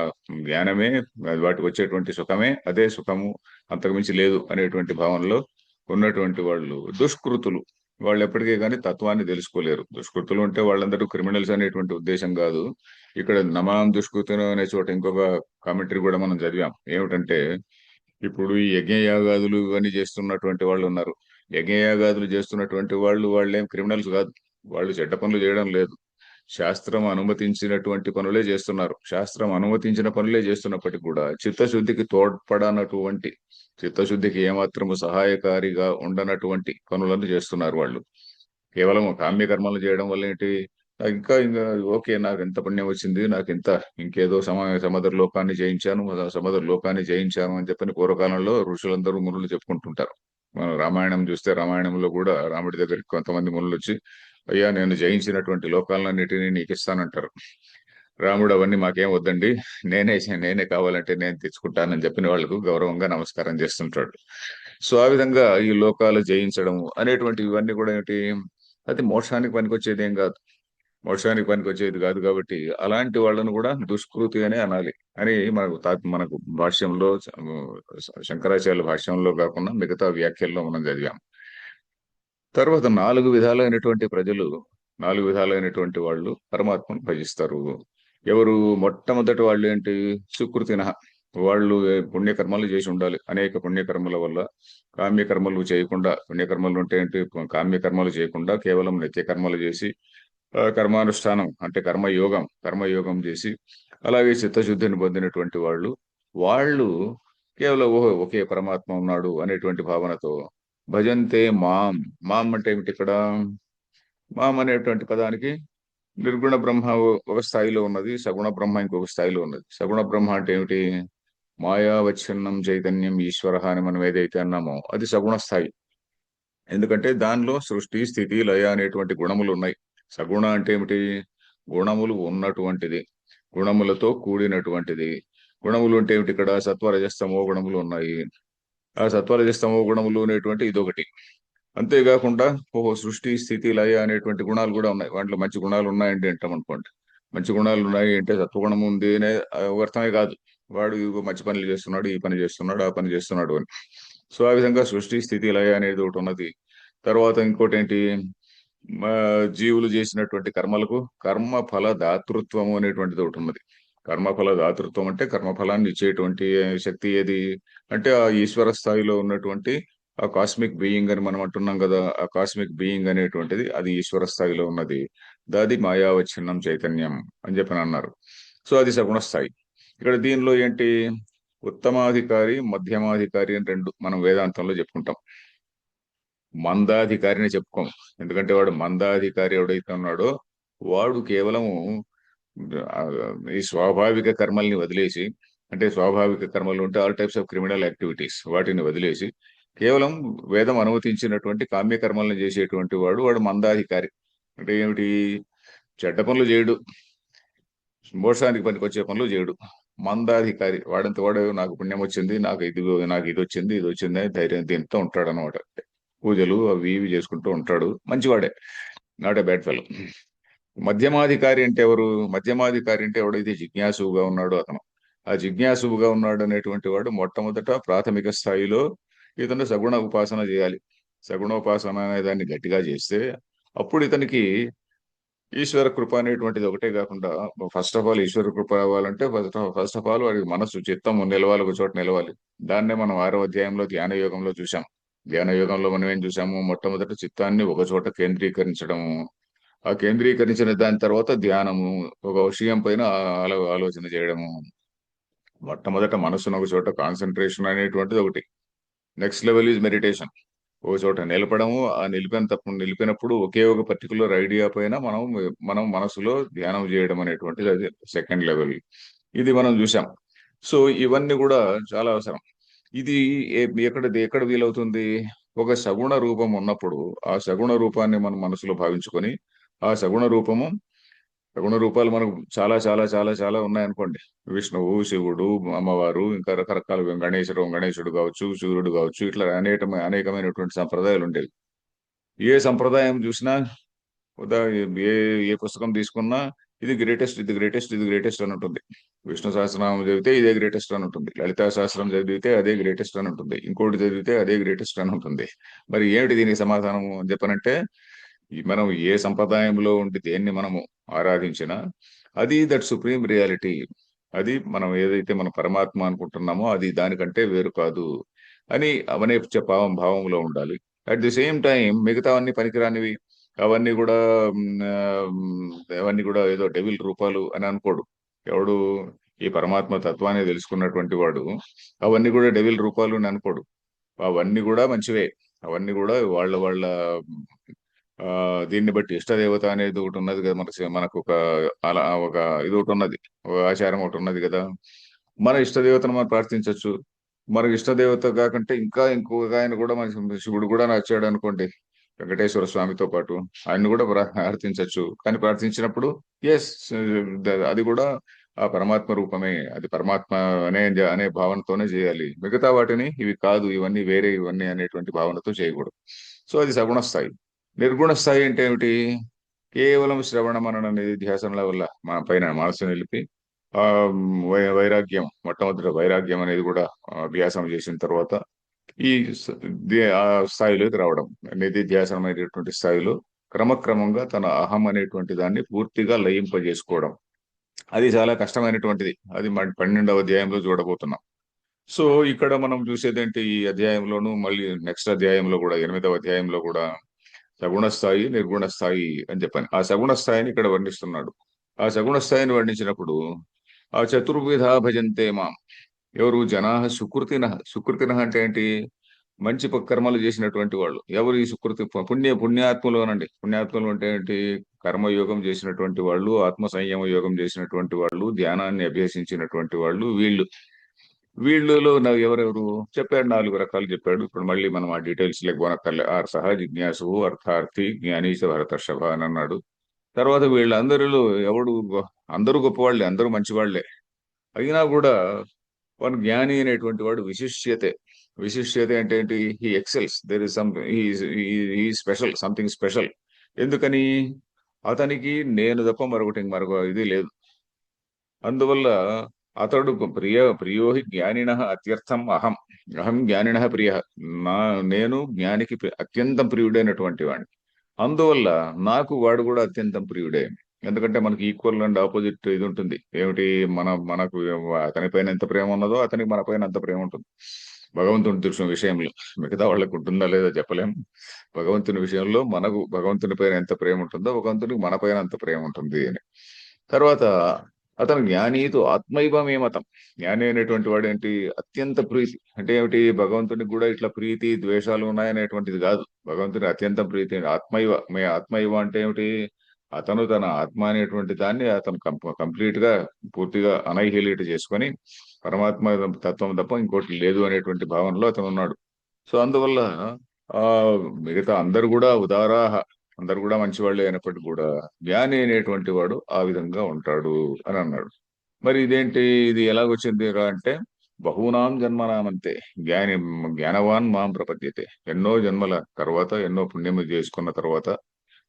జ్ఞానమే, వాటికి వచ్చేటువంటి సుఖమే, అదే సుఖము, అంతకుమించి లేదు అనేటువంటి భావనలో ఉన్నటువంటి వాళ్ళు దుష్కృతులు. వాళ్ళు ఎప్పటికీ కానీ తత్వాన్ని తెలుసుకోలేరు. దుష్కృతులు అంటే వాళ్ళందరూ క్రిమినల్స్ అనేటువంటి ఉద్దేశం కాదు. ఇక్కడ నమాం దుష్కృతులు అనే చోట ఇంకొక కామెంటరీ కూడా మనం చదివాం. ఏమిటంటే, ఇప్పుడు ఈ యజ్ఞయాగాదులు ఇవన్నీ చేస్తున్నటువంటి వాళ్ళు ఉన్నారు. యజ్ఞయాగాదులు చేస్తున్నటువంటి వాళ్ళేం క్రిమినల్స్ కాదు, వాళ్ళు చెడ్డ పనులు చేయడం లేదు. శాస్త్రం అనుమతించినటువంటి పనులే చేస్తున్నారు. శాస్త్రం అనుమతించిన పనులే చేస్తున్నప్పటికీ కూడా చిత్తశుద్ధికి తోడ్పడనటువంటి, చిత్తశుద్ధికి ఏమాత్రము సహాయకారిగా ఉండనటువంటి పనులను చేస్తున్నారు వాళ్ళు. కేవలం కామ్యకర్మలు చేయడం వల్ల ఏంటి, ఇంకా ఓకే, నాకు ఎంత పుణ్యం వచ్చింది, నాకు ఇంత, ఇంకేదో సముద్ర లోకాన్ని జయించాను, సముద్ర లోకాన్ని జయించాను అని చెప్పని పూర్వకాలంలో ఋషులందరూ మునులు చెప్పుకుంటుంటారు. మనం రామాయణం చూస్తే రామాయణంలో కూడా రాముడి దగ్గరికి కొంతమంది మునులు వచ్చి, అయ్యా నేను జయించినటువంటి లోకాలన్నిటినీ నీకు ఇస్తానంటారు. రాముడు అవన్నీ మాకేం వద్దండి, నేనే నేనే కావాలంటే నేను తెచ్చుకుంటానని చెప్పిన వాళ్ళకు గౌరవంగా నమస్కారం చేస్తుంటాడు. సో ఆ విధంగా ఈ లోకాలు జయించడం అనేటువంటి ఇవన్నీ కూడా ఏంటి, అది మోక్షానికి పనికొచ్చేది ఏం కాదు. మోక్షానికి పనికొచ్చేది కాదు కాబట్టి అలాంటి వాళ్ళను కూడా దుష్కృతి అనే అనాలి అని మనకు భాష్యంలో, శంకరాచార్యుల భాష్యంలో కాకుండా మిగతా వ్యాఖ్యల్లో మనం చదివాం. తర్వాత 4 విధాలైనటువంటి ప్రజలు, 4 విధాలైనటువంటి వాళ్ళు పరమాత్మను భజిస్తారు. ఎవరు? మొట్టమొదటి వాళ్ళు ఏంటి? సుకృతినః. వాళ్ళు పుణ్యకర్మలు చేసి ఉండాలి. అనేక పుణ్యకర్మల వల్ల, కామ్యకర్మలు చేయకుండా, పుణ్యకర్మలు అంటే ఏంటి, కామ్యకర్మలు చేయకుండా కేవలం నిత్యకర్మలు చేసి, కర్మానుష్ఠానం అంటే కర్మయోగం చేసి, అలాగే చిత్తశుద్ధిని పొందినటువంటి వాళ్ళు, వాళ్ళు కేవలం ఓహో ఒకే పరమాత్మ ఉన్నాడు అనేటువంటి భావనతో భజంతే మాం. మాం అంటే ఏమిటి ఇక్కడ? మాం అనేటువంటి పదానికి నిర్గుణ బ్రహ్మ ఒక స్థాయిలో ఉన్నది, సగుణ బ్రహ్మ ఇంకొక స్థాయిలో ఉన్నది. సగుణ బ్రహ్మ అంటే ఏమిటి? మాయావచ్ఛిన్నం చైతన్యం ఈశ్వర అని మనం ఏదైతే అన్నామో అది సగుణ స్థాయి. ఎందుకంటే దానిలో సృష్టి, స్థితి, లయ అనేటువంటి గుణములు ఉన్నాయి. సగుణ అంటే ఏమిటి? గుణములు ఉన్నటువంటిది, గుణములతో కూడినటువంటిది. గుణములు అంటే ఏమిటి? ఇక్కడ సత్వరజస్తమో గుణములు ఉన్నాయి. ఆ సత్వరజస్తమో గుణములు అనేటువంటి ఇదొకటి. అంతేకాకుండా ఓహో సృష్టి, స్థితి, లయ అనేటువంటి గుణాలు కూడా ఉన్నాయి. వాటిలో మంచి గుణాలు ఉన్నాయండి అంటాం అనుకోండి. మంచి గుణాలు ఉన్నాయి అంటే సత్వగుణం ఉంది అనే అర్థమే కాదు. వాడు ఇగో మంచి పనులు చేస్తున్నాడు, ఈ పని చేస్తున్నాడు, ఆ పని చేస్తున్నాడు అని. సో ఆ విధంగా సృష్టి, స్థితి, లయ అనేది ఒకటి ఉన్నది. తర్వాత ఇంకోటి ఏంటి? మా జీవులు చేసినటువంటి కర్మలకు కర్మఫల దాతృత్వము అనేటువంటిది ఒకటి ఉన్నది. కర్మఫల దాతృత్వం అంటే కర్మఫలాన్ని ఇచ్చేటువంటి శక్తి ఏది అంటే ఆ ఈశ్వర స్థాయిలో ఉన్నటువంటి ఆ కాస్మిక్ బీయింగ్ అని మనం అంటున్నాం కదా. ఆ కాస్మిక్ బీయింగ్ అనేటువంటిది అది ఈశ్వర స్థాయిలో ఉన్నది. దాది మాయావచ్ఛిన్నం చైతన్యం అని చెప్పని అన్నారు. సో అది సగుణ స్థాయి. ఇక్కడ దీనిలో ఏంటి, ఉత్తమాధికారి, మధ్యమాధికారి అని రెండు మనం వేదాంతంలో చెప్పుకుంటాం. మందాధికారిని చెప్పుకోం. ఎందుకంటే వాడు మందాధికారి ఎవడైతే ఉన్నాడో వాడు కేవలము ఆ, ఈ స్వాభావిక కర్మల్ని వదిలేసి, అంటే స్వాభావిక కర్మలు ఉంటే all types of criminal activities, వాటిని వదిలేసి కేవలం వేదం అనుమతించినటువంటి కామ్యకర్మలను చేసేటువంటి వాడు మందాధికారి. అంటే ఏమిటి? చెడ్డ పనులు చేయడు, మోసానికి పనికొచ్చే పనులు చేయడు. మందాధికారి వాడంత వాడు నాకు పుణ్యం వచ్చింది, నాకు ఇది వచ్చింది, ఇది వచ్చింది అని ధైర్యం దీంతో ఉంటాడు అనమాట. పూజలు అవి ఇవి చేసుకుంటూ ఉంటాడు, మంచివాడే, నాట్ ఎ బ్యాడ్ ఫెలో. మధ్యమాధికారి అంటే ఎవరు? మధ్యమాధికారి అంటే ఎవడైతే జిజ్ఞాసుగా ఉన్నాడో అతను. ఆ జిజ్ఞాసుగా ఉన్నాడు అనేటువంటి వాడు మొట్టమొదట ప్రాథమిక స్థాయిలో ఇతను సగుణ ఉపాసన చేయాలి. సగుణోపాసన అనే దాన్ని గట్టిగా చేస్తే అప్పుడు ఇతనికి ఈశ్వర కృప అనేటువంటిది ఒకటే కాకుండా, ఫస్ట్ ఆఫ్ ఆల్ ఈశ్వర కృప రావాలంటే ఫస్ట్ ఆఫ్ ఆల్ వాడి మనస్సు, చిత్తం నిలవాలి, ఒక చోట నిలవాలి. దాన్నే మనం 6వ అధ్యాయంలో ధ్యాన యోగంలో చూసాం. ధ్యాన యోగంలో మనం ఏం చూసాము? మొట్టమొదట చిత్తాన్ని ఒక చోట కేంద్రీకరించడము, ఆ కేంద్రీకరించిన దాని తర్వాత ధ్యానము, ఒక విషయం పైన ఆలోచన చేయడము. మొట్టమొదట మనస్సును ఒక చోట కాన్సన్ట్రేషన్ అనేటువంటిది ఒకటి. Next level is meditation. ఒక చోట నిలపడము, ఆ నిలిపినప్పుడు ఒకే ఒక పర్టికులర్ ఐడియా పైన మనం మనసులో ధ్యానం చేయడం అనేటువంటిది అది సెకండ్ లెవెల్. ఇది మనం చూసాం. సో ఇవన్నీ కూడా చాలా అవసరం. ఇది ఎక్కడ వీలవుతుంది? ఒక సగుణ రూపం ఉన్నప్పుడు ఆ సగుణ రూపాన్ని మనం మనసులో భావించుకొని, ఆ సగుణ రూపాలు మనకు చాలా చాలా చాలా చాలా ఉన్నాయనుకోండి. విష్ణువు, శివుడు, అమ్మవారు, ఇంకా రకరకాల గణేశుడు కావచ్చు, సూర్యుడు కావచ్చు, ఇట్లా అనేకమైనటువంటి సంప్రదాయాలు ఉండేవి. ఏ సంప్రదాయం చూసినా, ఉదా ఏ ఏ పుస్తకం తీసుకున్నా ఇది గ్రేటెస్ట్, ఇది గ్రేటెస్ట్, ఇది గ్రేటెస్ట్ అని ఉంటుంది. విష్ణు సహస్రనామం చదివితే ఇదే గ్రేటెస్ట్ అని ఉంటుంది. లలితా సహస్రం చదివితే అదే గ్రేటెస్ట్ అని ఉంటుంది. ఇంకోటి చదివితే అదే గ్రేటెస్ట్ అని ఉంటుంది. మరి ఏమిటి దీనికి సమాధానం అని చెప్పనంటే, మనం ఏ సంప్రదాయంలో ఉండి దేన్ని మనము ఆరాధించినా అది దట్ సుప్రీం రియాలిటీ, అది మనం ఏదైతే మన పరమాత్మ అనుకుంటున్నామో అది దానికంటే వేరు కాదు అని అవనే భావంలో ఉండాలి. అట్ ది సేమ్ టైం మిగతావన్నీ పనికిరానివి. అవన్నీ కూడా అవన్నీ కూడా ఏదో డెవిల్ రూపాలు అని అనుకోడు ఎవడు. ఈ పరమాత్మ తత్వాన్ని తెలుసుకున్నటువంటి వాడు అవన్నీ కూడా డెవిల్ రూపాలు అని అనుకోడు. అవన్నీ కూడా మంచివే. అవన్నీ కూడా వాళ్ళ వాళ్ళ ఆ దీన్ని బట్టి ఇష్టదేవత అనేది ఒకటి ఉన్నది కదా, మనకు ఒక అలా ఒక ఇది ఒకటి ఉన్నది, ఒక ఆచారం ఒకటి ఉన్నది కదా. మన ఇష్టదేవతను మనం ప్రార్థించవచ్చు. మనకి ఇష్టదేవత కాకుంటే ఇంకా ఇంకొక ఆయన కూడా మన శివుడు కూడా నచ్చాడు అనుకోండి, వెంకటేశ్వర స్వామితో పాటు ఆయన్ని కూడా ప్రార్థించవచ్చు. కానీ ప్రార్థించినప్పుడు ఎస్, అది కూడా ఆ పరమాత్మ రూపమే, అది పరమాత్మ అనే అనే భావనతోనే చేయాలి. మిగతా వాటిని ఇవి కాదు, ఇవన్నీ వేరే, ఇవన్నీ అనేటువంటి భావనతో చేయకూడదు. సో అది సగుణ స్థాయి. నిర్గుణ స్థాయి అంటే ఏమిటి? కేవలం శ్రవణ మనన నిధిధ్యాసనల వల్ల మన పైన మనసు నిలిపి ఆ వైరాగ్యం, మొట్టమొదటి వైరాగ్యం అనేది కూడా అభ్యాసం చేసిన తర్వాత ఈ ఆ స్థాయిలోకి రావడం, నిధిధ్యాసనం అనేటువంటి స్థాయిలో క్రమక్రమంగా తన అహం అనేటువంటి దాన్ని పూర్తిగా లయింపజేసుకోవడం. అది చాలా కష్టమైనటువంటిది. అది మన 12వ అధ్యాయంలో చూడబోతున్నాం. సో ఇక్కడ మనం చూసేదేంటి, ఈ అధ్యాయంలోను మళ్ళీ నెక్స్ట్ అధ్యాయంలో కూడా 8వ అధ్యాయంలో కూడా సగుణ స్థాయి, నిర్గుణ స్థాయి అని చెప్పాను. ఆ సగుణ స్థాయిని ఇక్కడ వర్ణిస్తున్నాడు. ఆ సగుణ స్థాయిని వర్ణించినప్పుడు ఆ చతుర్విధ భజంతే మాం, ఎవరు జనా సుకృతిన. సుకృతిన అంటే ఏంటి? మంచి కర్మలు చేసినటువంటి వాళ్ళు. ఎవరు ఈ సుకృతి? పుణ్యాత్ములు అనండి. పుణ్యాత్ములు అంటే ఏంటి? కర్మయోగం చేసినటువంటి వాళ్ళు, ఆత్మ సంయమ యోగం చేసినటువంటి వాళ్ళు, ధ్యానాన్ని అభ్యసించినటువంటి వాళ్ళు వీళ్ళు. వీళ్ళలో ఎవరెవరు చెప్పాడు? 4 రకాలు చెప్పాడు. ఇప్పుడు మళ్ళీ మనం ఆ డీటెయిల్స్ లేక పోనక్కర్లే. సహ జిజ్ఞాసు, అర్థార్థి, జ్ఞానీశ, భరతర్షభ అని అన్నాడు. తర్వాత వీళ్ళందరిలో ఎవడు అందరూ గొప్పవాళ్లే, అందరూ మంచివాళ్లే. అయినా కూడా వాడు జ్ఞాని అనేటువంటి వాడు విశిష్యతే. విశిష్యత అంటే ఏంటి? He excels, there is some, he special, something special. ఎందుకని? అతనికి నేను తప్ప మరొక ఇది లేదు. అందువల్ల అతడు ప్రియోహి జ్ఞానిన అత్యర్థం అహం. అహం జ్ఞానిన ప్రియ. నేను జ్ఞానికి అత్యంతం ప్రియుడైనటువంటి వాడిని. అందువల్ల నాకు వాడు కూడా అత్యంతం ప్రియుడే. ఎందుకంటే మనకి ఈక్వల్ అండ్ ఆపోజిట్ ఇది ఉంటుంది. ఏమిటి? మనకు అతని పైన ఎంత ప్రేమ ఉన్నదో అతనికి మన పైన అంత ప్రేమ ఉంటుంది. భగవంతుని దృశ్యం విషయంలో మిగతా వాళ్ళకు ఉంటుందా లేదా చెప్పలేం. భగవంతుని విషయంలో మనకు భగవంతుని పైన ఎంత ప్రేమ ఉంటుందో భగవంతునికి మన పైన అంత ప్రేమ ఉంటుంది అని. తర్వాత అతను జ్ఞానీతో ఆత్మైవమే మతం. జ్ఞాని అనేటువంటి వాడు ఏంటి? అత్యంత ప్రీతి. అంటే ఏమిటి? భగవంతునికి కూడా ఇట్లా ప్రీతి ద్వేషాలు ఉన్నాయనేటువంటిది కాదు. భగవంతుని అత్యంత ప్రీతి. ఆత్మైవ అంటే ఏమిటి? అతను తన ఆత్మ అనేటువంటి దాన్ని అతను కంప్లీట్ గా పూర్తిగా అనైహిలేట్ చేసుకొని పరమాత్మ తత్వం తప్ప ఇంకోటి లేదు అనేటువంటి భావనలో అతను ఉన్నాడు. సో అందువల్ల ఆ మిగతా అందరు కూడా ఉదారాహ, అందరు కూడా మంచివాళ్లే అయినప్పటికీ కూడా జ్ఞాని అనేటువంటి వాడు ఆ విధంగా ఉంటాడు అని అన్నాడు. మరి ఇదేంటి? ఇది ఎలాగొచ్చింది రా అంటే, బహూనాం జన్మనామంతే జ్ఞాని జ్ఞానవాన్ మాం ప్రపద్యతే. ఎన్నో జన్మల తర్వాత, ఎన్నో పుణ్యము చేసుకున్న తర్వాత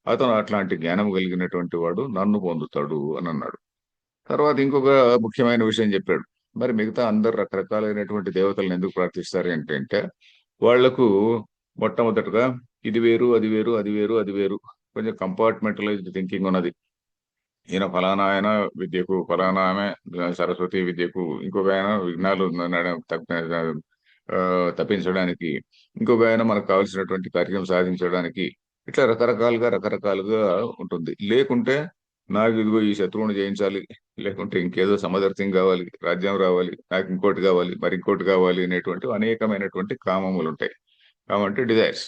అతను అట్లాంటి జ్ఞానం కలిగినటువంటి వాడు నన్ను పొందుతాడు అని అన్నాడు. తర్వాత ఇంకొక ముఖ్యమైన విషయం చెప్పాడు. మరి మిగతా అందరు రకరకాలైనటువంటి దేవతలను ఎందుకు ప్రార్థిస్తారు అంటే వాళ్లకు మొట్టమొదటగా ఇది వేరు, అది వేరు, అది వేరు, అది వేరు, కొంచెం కంపార్ట్మెంటలైజ్డ్ థింకింగ్ ఉన్నది. ఈయన ఫలానా ఆయన విద్యకు, ఫలానా ఆమె సరస్వతి విద్యకు, ఇంకొక ఆయన విఘ్నాలు తప్పించడానికి, ఇంకొక ఆయన మనకు కావలసినటువంటి కార్యక్రమం సాధించడానికి, ఇట్లా రకరకాలుగా ఉంటుంది. లేకుంటే నాకు ఇదిగో ఈ శత్రువుని జయించాలి, లేకుంటే ఇంకేదో సమదర్థం కావాలి, రాజ్యం రావాలి, నాకు ఇంకోటి కావాలి, మరి ఇంకోటి కావాలి అనేటువంటి అనేకమైనటువంటి కామములు ఉంటాయి. కామంటే డిజైర్స్.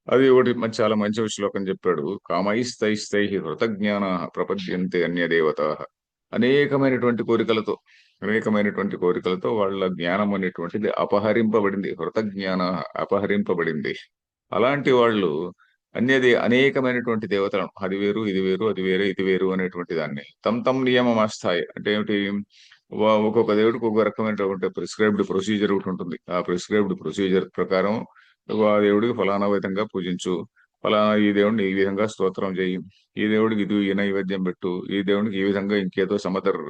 అది ఒకటి చాలా మంచి శ్లోకం చెప్పాడు. కామైస్తైస్తై హృతజ్ఞాన ప్రపద్యంతే అన్యదేవత. అనేకమైనటువంటి కోరికలతో వాళ్ళ జ్ఞానం అనేటువంటిది అపహరింపబడింది. హృతజ్ఞాన అపహరింపబడింది. అలాంటి వాళ్ళు అనేకమైనటువంటి దేవతలను, అది వేరు, ఇది వేరు, అది వేరే, ఇది వేరు అనేటువంటి దాన్ని తమ్ నియమమాస్థాయి. అంటే ఏమిటి? ఒక్కొక్క దేవుడికి ఒక్కొక్క రకమైనటువంటి ప్రిస్క్రైబ్డ్ ప్రొసీజర్ ఒకటి ఉంటుంది. ఆ ప్రిస్క్రైబ్డ్ ప్రొసీజర్ ప్రకారం ఆ దేవుడికి ఫలానా విధంగా పూజించు, ఫలానా ఈ దేవుడిని ఈ విధంగా స్తోత్రం చేయి, ఈ దేవుడికి ఇది ఈ నైవేద్యం పెట్టు, ఈ దేవుడికి ఈ విధంగా ఇంకేదో సమదర్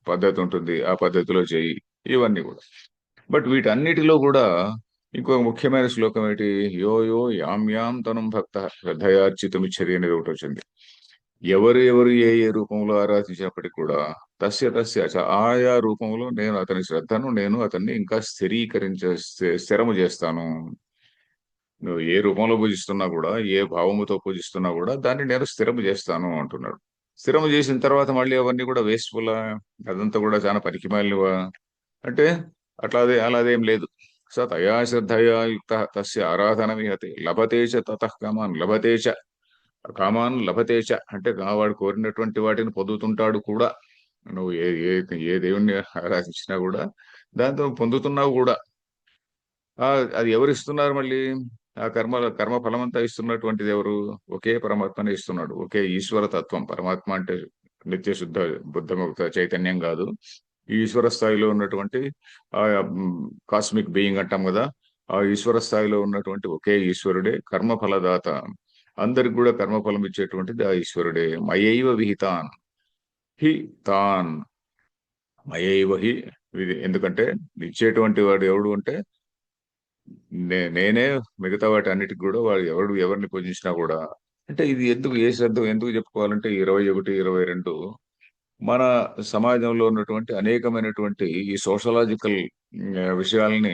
పద్ధతి ఉంటుంది, ఆ పద్ధతిలో చేయి, ఇవన్నీ కూడా. బట్ వీటన్నిటిలో కూడా ఇంకో ముఖ్యమైన శ్లోకం ఏంటి? యో యో యాం యాం తనుం భక్త శ్రద్ధయార్చితమిచ్చది అనేది ఒకటి వచ్చింది. ఎవరు ఏ ఏ రూపంలో ఆరాధించినప్పటికీ కూడా తస్య ఆయా రూపంలో నేను అతని శ్రద్ధను, నేను అతన్ని ఇంకా స్థిరము చేస్తాను. నువ్వు ఏ రూపంలో పూజిస్తున్నా కూడా, ఏ భావముతో పూజిస్తున్నా కూడా దాన్ని నేను స్థిరము చేస్తాను అంటున్నాడు. స్థిరము చేసిన తర్వాత మళ్ళీ అవన్నీ కూడా వేస్ట్‌ఫుల్లా? అదంతా కూడా చాలా పనికిమాలినవా? అంటే అలాదేం లేదు. తయా శ్రద్ధయా యుక్తః తస్య ఆరాధనమిహతే లభతే చ తతః కామాన్ లభతే చ. కామాన్ లభతే చ అంటే వాడు కోరినటువంటి వాటిని పొందుతుంటాడు కూడా. నువ్వు ఏ ఏ ఏ దేవుణ్ణి ఆరాధించినా కూడా దాంతో పొందుతున్నావు కూడా. అది ఎవరిస్తున్నారు మళ్ళీ? ఆ కర్మ ఫలమంతా ఇస్తున్నటువంటిది ఎవరు? ఒకే పరమాత్మనే ఇస్తున్నాడు. ఒకే ఈశ్వర తత్వం. పరమాత్మ అంటే నిత్య శుద్ధ బుద్ధముక్త చైతన్యం కాదు. ఈ ఈశ్వర స్థాయిలో ఉన్నటువంటి కాస్మిక్ బీయింగ్ అంటాం కదా! ఆ ఈశ్వర స్థాయిలో ఉన్నటువంటి ఒకే ఈశ్వరుడే కర్మఫలదాత. అందరికి కూడా కర్మఫలం ఇచ్చేటువంటిది ఆ ఈశ్వరుడే. మయైవ విహితాన్ హి తాన్ మయైవ హి. ఇది ఎందుకంటే ఇచ్చేటువంటి వాడు ఎవడు అంటే నేనే. మిగతా వాటి అన్నిటికి కూడా వాడు ఎవరిని పూజించినా కూడా అంటే ఇది ఏ శ్రద్ధ ఎందుకు చెప్పుకోవాలంటే 21, 22 మన సమాజంలో ఉన్నటువంటి అనేకమైనటువంటి ఈ సోషలాజికల్ విషయాల్ని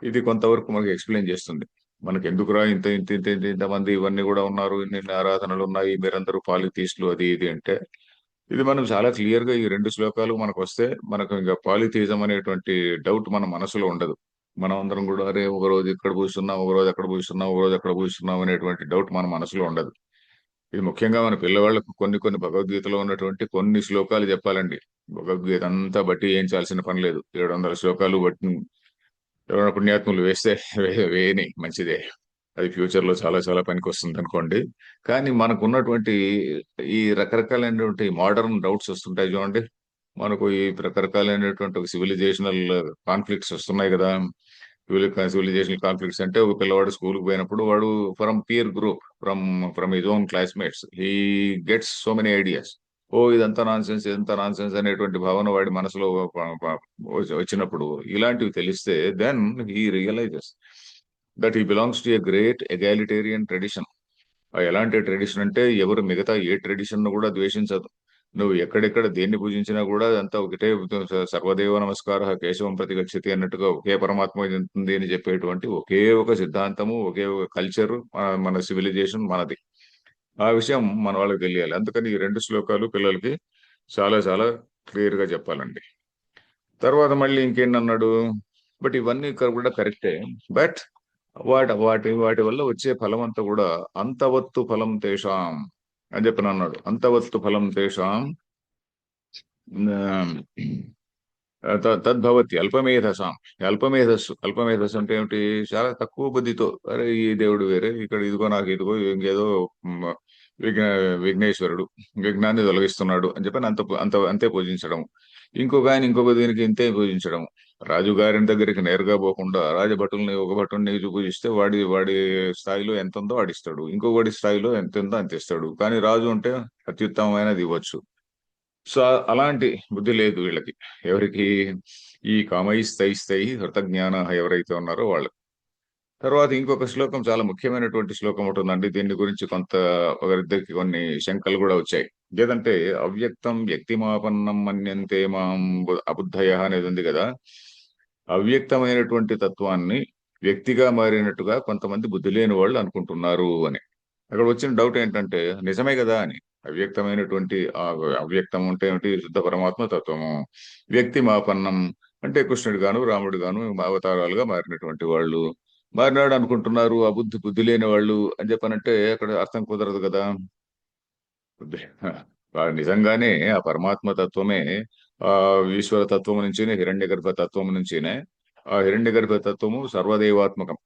ఇది కొంతవరకు మనకి ఎక్స్ప్లెయిన్ చేస్తుంది. మనకి ఎందుకురా ఇంత ఇంత ఇంత ఇంత ఇంతమంది ఇవన్నీ కూడా ఉన్నారు, ఇన్ని ఆరాధనలు ఉన్నాయి, మీరందరూ పాలిథీస్టులు అది ఇది అంటే ఇది మనం చాలా క్లియర్ గా ఈ 2 శ్లోకాలు మనకు వస్తే మనకు ఇంకా పాలిథిజం అనేటువంటి డౌట్ మన మనసులో ఉండదు. మనం అందరం కూడా అరే ఒక రోజు ఇక్కడ పూజిస్తున్నాం, ఒక రోజు అక్కడ పూజిస్తున్నాం, ఒక రోజు అక్కడ పూజిస్తున్నాం అనేటువంటి డౌట్ మన మనసులో ఉండదు. ఇది ముఖ్యంగా మన పిల్లవాళ్ళకు కొన్ని కొన్ని భగవద్గీతలో ఉన్నటువంటి కొన్ని శ్లోకాలు చెప్పాలండి. భగవద్గీత అంతా బట్టి వేయించాల్సిన పని లేదు. 700 శ్లోకాలు బట్టి ఎవరైనా పుణ్యాత్ములు వేస్తే వేయని మంచిదే. అది ఫ్యూచర్ లో చాలా చాలా పనికి వస్తుంది అనుకోండి. కానీ మనకు ఉన్నటువంటి ఈ రకరకాలైనటువంటి మోడర్న్ డౌట్స్ వస్తుంటాయి చూడండి. మనకు ఈ రకరకాలైనటువంటి సివిలైజేషనల్ కాన్ఫ్లిక్ట్స్ వస్తున్నాయి కదా. సివిలైజేషనల్ కాన్ఫ్లిక్ట్స్ అంటే ఒక పిల్లవాడు స్కూల్కి పోయినప్పుడు వాడు from peer group, from his own classmates he gets so many ideas. ఓ ఇదంతా నాన్ సెన్స్ అనేటువంటి భావన వాడి మనసులో వచ్చినప్పుడు ఇలాంటివి తెలిస్తే then he realises that he belongs to a great egalitarian tradition. ఎలాంటి ట్రెడిషన్ అంటే ఎవరు మిగతా ఏ ట్రెడిషన్ కూడా ద్వేషించదు. నువ్వు ఎక్కడెక్కడ దేన్ని పూజించినా కూడా అంతా ఒకటే. సర్వదేవ నమస్కార కేశవం ప్రతి గచ్చతి అన్నట్టుగా ఒకే పరమాత్మ ఉంది అని చెప్పేటువంటి ఒకే ఒక సిద్ధాంతము, ఒకే ఒక కల్చర్ మన సివిలైజేషన్ మనది. ఆ విషయం మన వాళ్ళకి తెలియాలి. అందుకని ఈ 2 శ్లోకాలు పిల్లలకి చాలా చాలా క్లియర్ గా చెప్పాలండి. తర్వాత మళ్ళీ ఇంకేంటన్నాడు? బట్ ఇవన్నీ కూడా కరెక్టే. బట్ వాటి వల్ల వచ్చే ఫలం అంతా కూడా అంతవత్తు ఫలం తేషాం అని చెప్పిన అన్నాడు. అంతవత్తు ఫలం తేషాం తద్భవతి అల్పమేధసాం. అల్పమేధస్సు అంటే ఏమిటి? చాలా తక్కువ బుద్ధితో అరే ఈ దేవుడు వేరే, ఇక్కడ ఇదిగో నాకు ఇదిగో ఇంకేదో మ్, విఘ్న విఘ్నేశ్వరుడు విఘ్నాన్ని తొలగిస్తున్నాడు అని చెప్పి అంత అంత అంతే పూజించడం. ఇంకొక దీనికి ఇంతే పూజించడం. రాజుగారిని దగ్గరికి నేరుగా పోకుండా రాజభటుల్ని ఒక భటుల్ని పూజిస్తే వాడి వాడి స్థాయిలో ఎంత ఉందో వాడిస్తాడు, ఇంకొకటి స్థాయిలో ఎంత ఉందో అంత ఇస్తాడు. కానీ రాజు అంటే అత్యుత్తమమైనది ఇవ్వచ్చు. సో అలాంటి బుద్ధి లేదు వీళ్ళకి. ఎవరికి? ఈ కామైస్తైస్తై హృతజ్ఞాన ఎవరైతే ఉన్నారో వాళ్ళు. తర్వాత ఇంకొక శ్లోకం, చాలా ముఖ్యమైనటువంటి శ్లోకం ఉంటుందండి. దీని గురించి ఒకరిద్దరికి కొన్ని శంకలు కూడా వచ్చాయి. ఏదంటే అవ్యక్తం వ్యక్తిమాపన్నం మన్యంతే మాం అబుద్ధయ అనేది ఉంది కదా. అవ్యక్తమైనటువంటి తత్వాన్ని వ్యక్తిగా మారినట్టుగా కొంతమంది బుద్ధి లేని వాళ్ళు అనుకుంటున్నారు అని. అక్కడ వచ్చిన డౌట్ ఏంటంటే నిజమే కదా అని. అవ్యక్తమైనటువంటి అవ్యక్తం అంటే ఏమిటి? శుద్ధ పరమాత్మ తత్వము. వ్యక్తి మాపన్నం అంటే కృష్ణుడు గాను రాముడు గాను అవతారాలుగా మారినటువంటి వాళ్ళు మారినాడు అనుకుంటున్నారు బుద్ధి లేని వాళ్ళు అని చెప్పనంటే అక్కడ అర్థం కుదరదు కదా. నిజంగానే ఆ పరమాత్మ తత్వమే ఆ ఈశ్వర తత్వం నుంచినే, హిరణ్య గర్భ తత్వం నుంచినే, ఆ హిరణ్య గర్భ తత్వము సర్వదేవాత్మకం.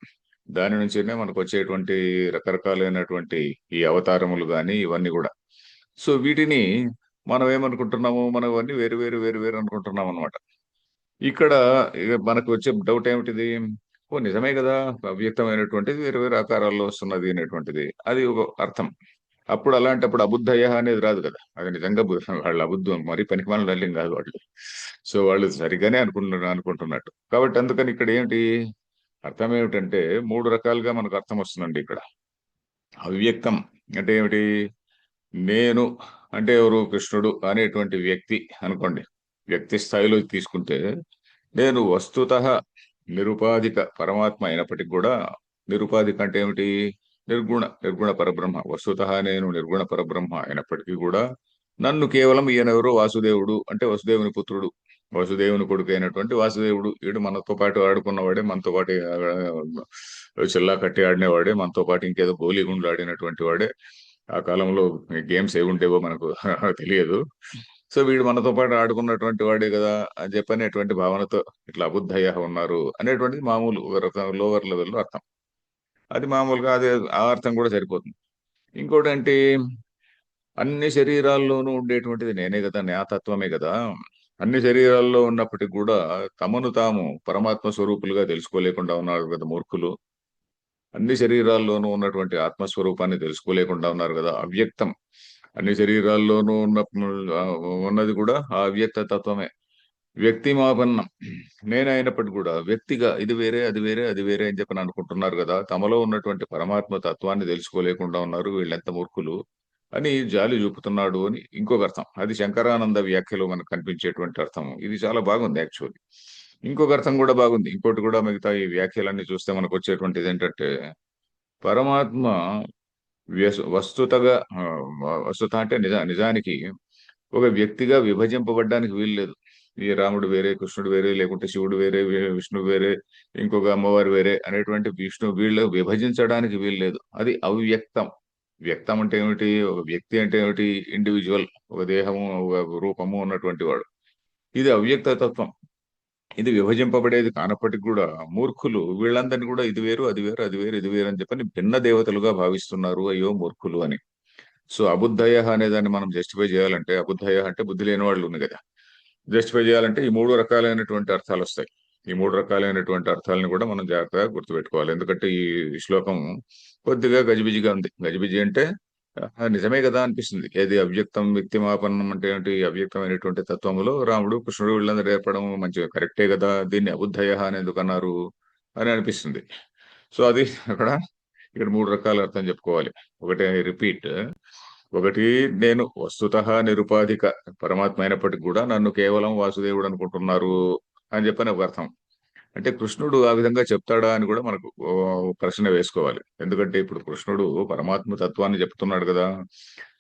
దాని నుంచినే మనకు వచ్చేటువంటి రకరకాలైనటువంటి ఈ అవతారములు గాని ఇవన్నీ కూడా. సో వీటిని మనం ఏమనుకుంటున్నాము? మనం ఇవన్నీ వేరు వేరు వేరు వేరు అనుకుంటున్నాం అనమాట. ఇక్కడ మనకు వచ్చే డౌట్ ఏమిటిది? ఓ నిజమే కదా, అవ్యక్తమైనటువంటిది వేరు వేరు ఆకారాల్లో వస్తున్నది అనేటువంటిది, అది ఒక అర్థం. అప్పుడు అలాంటప్పుడు అబుద్ధయ అనేది రాదు కదా. అది నిజంగా వాళ్ళు అబుద్ధం మరి పనికిమాలిన డల్లింగ్ కాదు వాళ్ళు. సో వాళ్ళు సరిగానే అనుకుంటున్నట్టు. కాబట్టి అందుకని ఇక్కడ ఏమిటి అర్థం ఏమిటంటే 3 రకాలుగా మనకు అర్థం వస్తుందండి ఇక్కడ. అవ్యక్తం అంటే ఏమిటి? నేను అంటే ఎవరు? కృష్ణుడు అనేటువంటి వ్యక్తి అనుకోండి. వ్యక్తి స్థాయిలో తీసుకుంటే నేను వస్తుతః నిరుపాధిక పరమాత్మ అయినప్పటికీ కూడా నిరుపాధిక అంటే ఏమిటి? నిర్గుణ పరబ్రహ్మ. వస్తుతః నేను నిర్గుణ పరబ్రహ్మ అయినప్పటికీ కూడా నన్ను కేవలం ఈయనెవరు? వాసుదేవుడు అంటే వసుదేవుని పుత్రుడు, వసుదేవుని కొడుకు అయినటువంటి వాసుదేవుడు. వీడు మనతో పాటు ఆడుకున్నవాడే, మనతో పాటు చిల్లా కట్టి ఆడినవాడే, మనతో పాటు ఇంకేదో గోలీగుండ్లు ఆడినటువంటి వాడే. ఆ కాలంలో గేమ్స్ ఏవి ఉండేవో మనకు తెలియదు. సో వీడు మనతో పాటు ఆడుకున్నటువంటి వాడే కదా అని చెప్పనేటువంటి భావనతో ఇట్లా అబుద్ధయ ఉన్నారు అనేటువంటిది మామూలు ఒక రకం లోవర్ లెవెల్లో అర్థం. అది మామూలుగా అదే ఆ అర్థం కూడా సరిపోతుంది. ఇంకోటి అంటే అన్ని శరీరాల్లోనూ ఉండేటువంటిది నేనే కదా, జ్ఞాతత్వమే కదా. అన్ని శరీరాల్లో ఉన్నప్పటికీ కూడా తమను తాము పరమాత్మ స్వరూపులుగా తెలుసుకోలేకుండా ఉన్నారు కదా మూర్ఖులు. అన్ని శరీరాల్లోనూ ఉన్నటువంటి ఆత్మస్వరూపాన్ని తెలుసుకోలేకుండా ఉన్నారు కదా అవ్యక్తం. అన్ని శరీరాల్లోనూ ఆ, ఉన్నది కూడా ఆ అవ్యక్త తత్వమే. వ్యక్తిమాపన్నం నేనైనప్పటికీ కూడా వ్యక్తిగా ఇది వేరే అది వేరే అది వేరే అని చెప్పని అనుకుంటున్నారు కదా. తమలో ఉన్నటువంటి పరమాత్మ తత్వాన్ని తెలుసుకోలేకుండా ఉన్నారు వీళ్ళెంత మూర్ఖులు అని జాలి చూపుతున్నాడు అని ఇంకొక అర్థం. అది శంకరానంద వ్యాఖ్యలో మనకు కనిపించేటువంటి అర్థం. ఇది చాలా బాగుంది యాక్చువల్లీ. ఇంకొక అర్థం కూడా బాగుంది. ఇంకోటి కూడా మిగతా ఈ వ్యాఖ్యలన్నీ చూస్తే మనకు వచ్చేటువంటిది ఏంటంటే పరమాత్మ వస్తుతగా వస్తుత అంటే నిజానికి ఒక వ్యక్తిగా విభజింపబడ్డానికి వీలు లేదు. ఈ రాముడు వేరే, కృష్ణుడు వేరే, లేకుంటే శివుడు వేరే, విష్ణువు వేరే, ఇంకొక అమ్మవారు వేరే అనేటువంటి వీళ్ళు విభజించడానికి వీలు లేదు. అది అవ్యక్తం. వ్యక్తం అంటే ఏమిటి? ఒక వ్యక్తి అంటే ఏమిటి? ఇండివిజువల్, ఒక దేహము, ఒక రూపము ఉన్నటువంటి వాడు. ఇది అవ్యక్త తత్వం. ఇది విభజింపబడేది కానప్పటికి కూడా మూర్ఖులు వీళ్ళందరినీ కూడా ఇది వేరు అది వేరు అది వేరు ఇది వేరు అని చెప్పని భిన్న దేవతలుగా భావిస్తున్నారు. అయ్యో మూర్ఖులు అని. సో అబుద్ధయ అనే దాన్ని మనం జస్టిఫై చేయాలంటే, అబుద్ధయ అంటే బుద్ధి లేని వాళ్ళు ఉంది కదా, జస్టిఫై చేయాలంటే ఈ మూడు రకాలైనటువంటి అర్థాలు వస్తాయి. ఈ మూడు రకాలైనటువంటి అర్థాలను కూడా మనం జాగ్రత్తగా గుర్తుపెట్టుకోవాలి. ఎందుకంటే ఈ శ్లోకం కొద్దిగా గజిబిజిగా ఉంది. గజిబిజి అంటే నిజమే కదా అనిపిస్తుంది. ఏది అవ్యక్తం వ్యక్తిమాపన్నం అంటే ఏంటి? అవ్యక్తమైనటువంటి తత్వములో రాముడు కృష్ణుడు వీళ్ళందరూ ఏర్పడడం మంచిగా కరెక్టే కదా, దీన్ని అబుద్ధయ అని ఎందుకు అన్నారు అని అనిపిస్తుంది. సో అది అక్కడ ఇక్కడ మూడు రకాల అర్థం చెప్పుకోవాలి. ఒకటి రిపీట్. ఒకటి నేను వస్తుతః నిరుపాధిక పరమాత్మ అయినప్పటికీ కూడా నన్ను కేవలం వాసుదేవుడు అనుకుంటున్నారు అని చెప్పని ఒక అర్థం. అంటే కృష్ణుడు ఆ విధంగా చెప్తాడా అని కూడా మనకు ప్రశ్న వేసుకోవాలి. ఎందుకంటే ఇప్పుడు కృష్ణుడు పరమాత్మ తత్వాన్ని చెప్తున్నాడు కదా,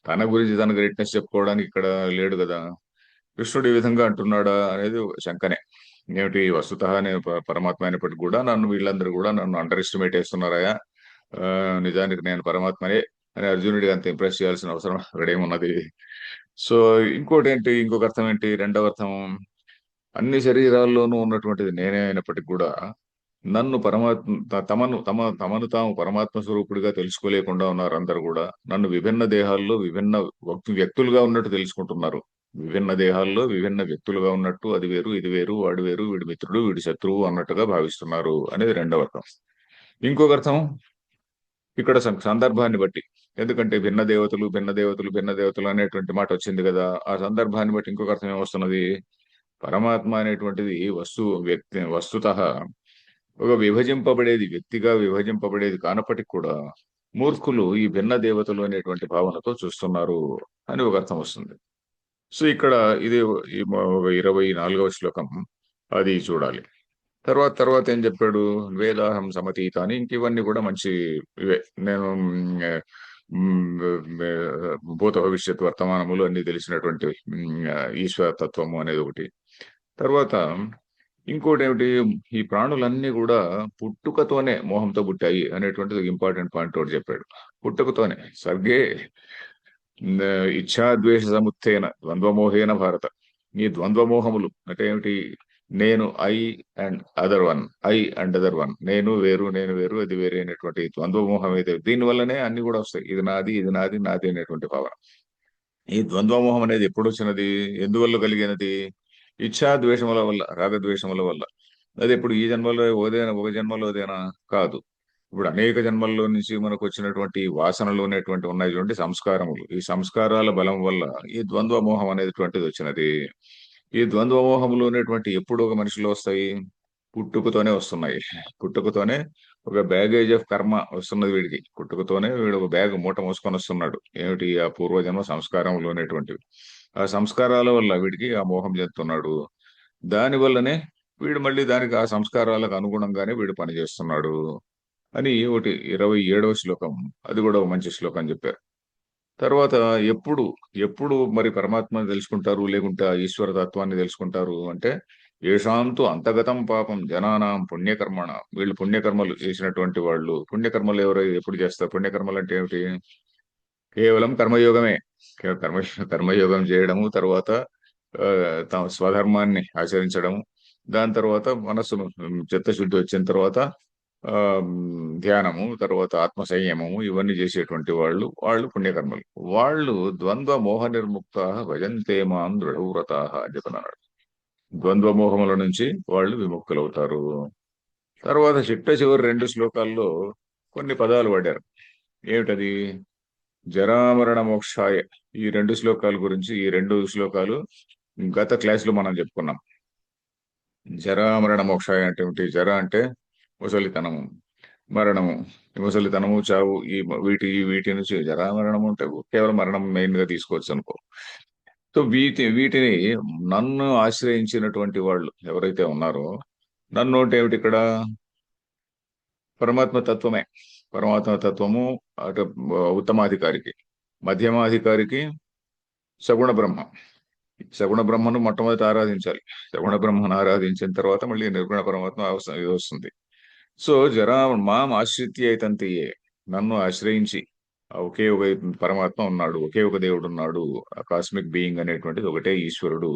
తన గురించి తన గ్రేట్నెస్ చెప్పుకోవడానికి ఇక్కడ లేడు కదా. కృష్ణుడు ఈ విధంగా అంటున్నాడా అనేది ఒక శంకనే. ఏమిటి? వస్తుతః నేను పరమాత్మ అయినప్పటికీ కూడా నన్ను వీళ్ళందరూ కూడా నన్ను అండర్ ఎస్టిమేట్ చేస్తున్నారా? నిజానికి నేను పరమాత్మనే అని అర్జునుడికి అంత ఇంప్రెస్ చేయాల్సిన అవసరం అక్కడ ఏమున్నది? సో ఇంకోటి ఏంటి? ఇంకొక అర్థం ఏంటి? రెండవ అర్థం అన్ని శరీరాల్లోనూ ఉన్నటువంటిది నేనే అయినప్పటికీ కూడా నన్ను పరమాత్మ తమను తాము పరమాత్మ స్వరూపుడిగా తెలుసుకోలేకుండా ఉన్నారు అందరు కూడా. నన్ను విభిన్న దేహాల్లో విభిన్న వ్యక్తులుగా ఉన్నట్టు తెలుసుకుంటున్నారు. విభిన్న దేహాల్లో విభిన్న వ్యక్తులుగా ఉన్నట్టు అది వేరు ఇది వేరు, వాడు వేరు, వీడి మిత్రుడు వీడి శత్రువు అన్నట్టుగా భావిస్తున్నారు అనేది రెండవ అర్థం. ఇంకొక అర్థం ఇక్కడ సందర్భాన్ని బట్టి. ఎందుకంటే భిన్న దేవతలు భిన్న దేవతలు భిన్న దేవతలు అనేటువంటి మాట వచ్చింది కదా, ఆ సందర్భాన్ని బట్టి ఇంకొక అర్థం ఏమొస్తున్నది? పరమాత్మ అనేటువంటిది వస్తుతః ఒక విభజింపబడేది, వ్యక్తిగా విభజింపబడేది కానప్పటికి కూడా మూర్ఖులు ఈ భిన్న దేవతలు అనేటువంటి భావనతో చూస్తున్నారు అని ఒక అర్థం వస్తుంది. సో ఇక్కడ ఇది ఈ 24వ శ్లోకం అది చూడాలి. తర్వాత తర్వాత ఏం చెప్పాడు? వేదాహం సమతీత అని ఇంక ఇవన్నీ కూడా మంచి ఇవే. నేను భూత భవిష్యత్ వర్తమానములు అన్ని తెలిసినటువంటి ఈశ్వర తత్వము అనేది ఒకటి. తర్వాత ఇంకోటి ఏమిటి? ఈ ప్రాణులన్నీ కూడా పుట్టుకతోనే మోహంతో పుట్టాయి అనేటువంటిది ఇంపార్టెంట్ పాయింట్ ఒకటి చెప్పాడు. పుట్టుకతోనే సర్గే ఇచ్ఛాద్వేష సముత్థేన ద్వంద్వమోహేన భారత. ఈ ద్వంద్వమోహములు అంటే ఏమిటి? నేను I and other one, I and other one, నేను వేరు నేను వేరు అది వేరే అనేటువంటి ద్వంద్వమోహం అయితే దీని వల్లనే అన్ని కూడా వస్తాయి. ఇది నాది ఇది నాది నాది అనేటువంటి భావన. ఈ ద్వంద్వమోహం అనేది ఎప్పుడు వచ్చినది? ఎందువల్ల కలిగినది? ఇచ్ఛా ద్వేషముల వల్ల, రాగద్వేషముల వల్ల. అది ఇప్పుడు ఈ జన్మలో ఓదేనా, ఒక జన్మలో ఓదేనా? కాదు. ఇప్పుడు అనేక జన్మల్లో నుంచి మనకు వచ్చినటువంటి వాసనలు అనేటువంటి ఉన్నాయి చూడండి, సంస్కారములు. ఈ సంస్కారాల బలం వల్ల ఈ ద్వంద్వ మోహం అనేటువంటిది వచ్చినది. ఈ ద్వంద్వ మోహములు అనేటువంటి ఎప్పుడు ఒక మనిషిలో వస్తాయి? పుట్టుకతోనే వస్తున్నాయి. పుట్టుకతోనే ఒక బ్యాగేజ్ ఆఫ్ కర్మ వస్తున్నది వీడికి. పుట్టుకతోనే వీడు ఒక బ్యాగ్ మూట మోసుకొని వస్తున్నాడు. ఏమిటి? ఆ పూర్వజన్మ సంస్కారములు అనేటువంటివి. ఆ సంస్కారాల వల్ల వీడికి ఆ మోహం చెందుతున్నాడు. దాని వల్లనే వీడు మళ్ళీ దానికి ఆ సంస్కారాలకు అనుగుణంగానే వీడు పనిచేస్తున్నాడు. అని ఒకటి 27వ శ్లోకం, అది కూడా ఒక మంచి శ్లోకం అని చెప్పారు. తర్వాత ఎప్పుడు ఎప్పుడు మరి పరమాత్మని తెలుసుకుంటారు, లేకుంటే ఆ ఈశ్వర తత్వాన్ని తెలుసుకుంటారు అంటే, ఏషాంతు అంతగతం పాపం జనానాం పుణ్యకర్మణ, వీళ్ళు పుణ్యకర్మలు చేసినటువంటి వాళ్ళు. పుణ్యకర్మలు ఎవరు ఎప్పుడు చేస్తారు? పుణ్యకర్మలు అంటే ఏమిటి? కేవలం కర్మయోగమే. కర్మ కర్మయోగం చేయడము, తర్వాత తమ స్వధర్మాన్ని ఆచరించడం, దాని తర్వాత మనస్సును చిత్తశుద్ధి వచ్చిన తర్వాత ఆ ధ్యానము, తర్వాత ఆత్మ సంయమము, ఇవన్నీ చేసేటువంటి వాళ్ళు వాళ్ళు పుణ్యకర్మలు. వాళ్ళు ద్వంద్వ మోహ నిర్ముక్త భజంతే మాం దృఢవ్రతా అని చెప్పన్నాడు. ద్వంద్వ మోహముల నుంచి వాళ్ళు విముక్తులవుతారు. తర్వాత చిట్ట చివరి 2 శ్లోకాల్లో కొన్ని పదాలు వాడారు. ఏమిటది? జరామరణ మోక్షాయ. ఈ 2 శ్లోకాల గురించి, ఈ 2 శ్లోకాలు గత క్లాసులో మనం చెప్పుకున్నాం. జరామరణ మోక్షాయ అంటే ఏమిటి? జర అంటే ముసలితనము, మరణము, ఈ ముసలితనము, చావు, వీటి నుంచి జరామరణము అంటే కేవలం మరణం మెయిన్ గా తీసుకోవచ్చు అనుకో. సో వీటిని నన్ను ఆశ్రయించినటువంటి వాళ్ళు ఎవరైతే ఉన్నారో, నన్ను అంటే ఏమిటి ఇక్కడ? పరమాత్మ తత్వమే. పరమాత్మ తత్వము అటు ఉత్తమాధికారికి, మధ్యమాధికారికి సగుణ బ్రహ్మ. సగుణ బ్రహ్మను మొట్టమొదటి ఆరాధించాలి. సగుణ బ్రహ్మను ఆరాధించిన తర్వాత మళ్ళీ నిర్గుణ పరమాత్మ ఇది వస్తుంది. సో మాం ఆశ్రిత్య తంతియే, నన్ను ఆశ్రయించి ఆ ఒకే ఒక పరమాత్మ ఉన్నాడు, ఒకే ఒక దేవుడు ఉన్నాడు, ఆ కాస్మిక్ బీయింగ్ అనేటువంటిది ఒకటే ఈశ్వరుడు.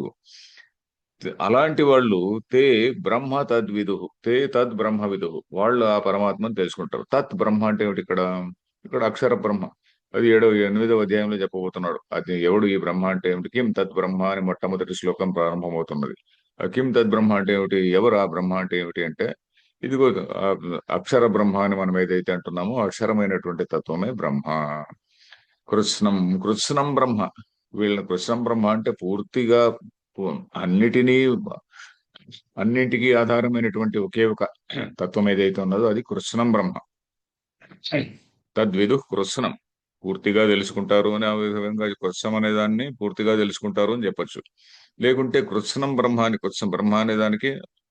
అలాంటి వాళ్ళు తే బ్రహ్మ తద్విదు, తే తద్ బ్రహ్మ విదు, వాళ్ళు ఆ పరమాత్మను తెలుసుకుంటారు. తత్ బ్రహ్మ అంటే ఏమిటి ఇక్కడ? ఇక్కడ అక్షర బ్రహ్మ. అది 8వ అధ్యాయంలో చెప్పబోతున్నాడు. అది ఎవడు ఈ బ్రహ్మ అంటే ఏమిటి? కిం తద్ బ్రహ్మ అని మొట్టమొదటి శ్లోకం ప్రారంభమవుతున్నది. ఆ కిం తద్ బ్రహ్మ అంటే ఏమిటి? ఎవరు ఆ బ్రహ్మ అంటే ఏమిటి అంటే, ఇదిగో ఆ అక్షర బ్రహ్మ అని మనం ఏదైతే అంటున్నామో, అక్షరమైనటువంటి తత్వమే బ్రహ్మ. కృత్స్నం, కృత్స్నం బ్రహ్మ. వీళ్ళని కృత్స్నం బ్రహ్మ అంటే పూర్తిగా అన్నిటినీ, అన్నింటికీ ఆధారమైనటువంటి ఒకే ఒక తత్వం ఏదైతే ఉన్నదో అది కృత్స్నం బ్రహ్మ. తద్విదు కృత్స్నం, పూర్తిగా తెలుసుకుంటారు అని, ఆ విధంగా కృత్సం అనే దాన్ని పూర్తిగా తెలుసుకుంటారు అని చెప్పొచ్చు. లేకుంటే కృత్స్నం బ్రహ్మ అని, కృత్సం బ్రహ్మ అనే దానికి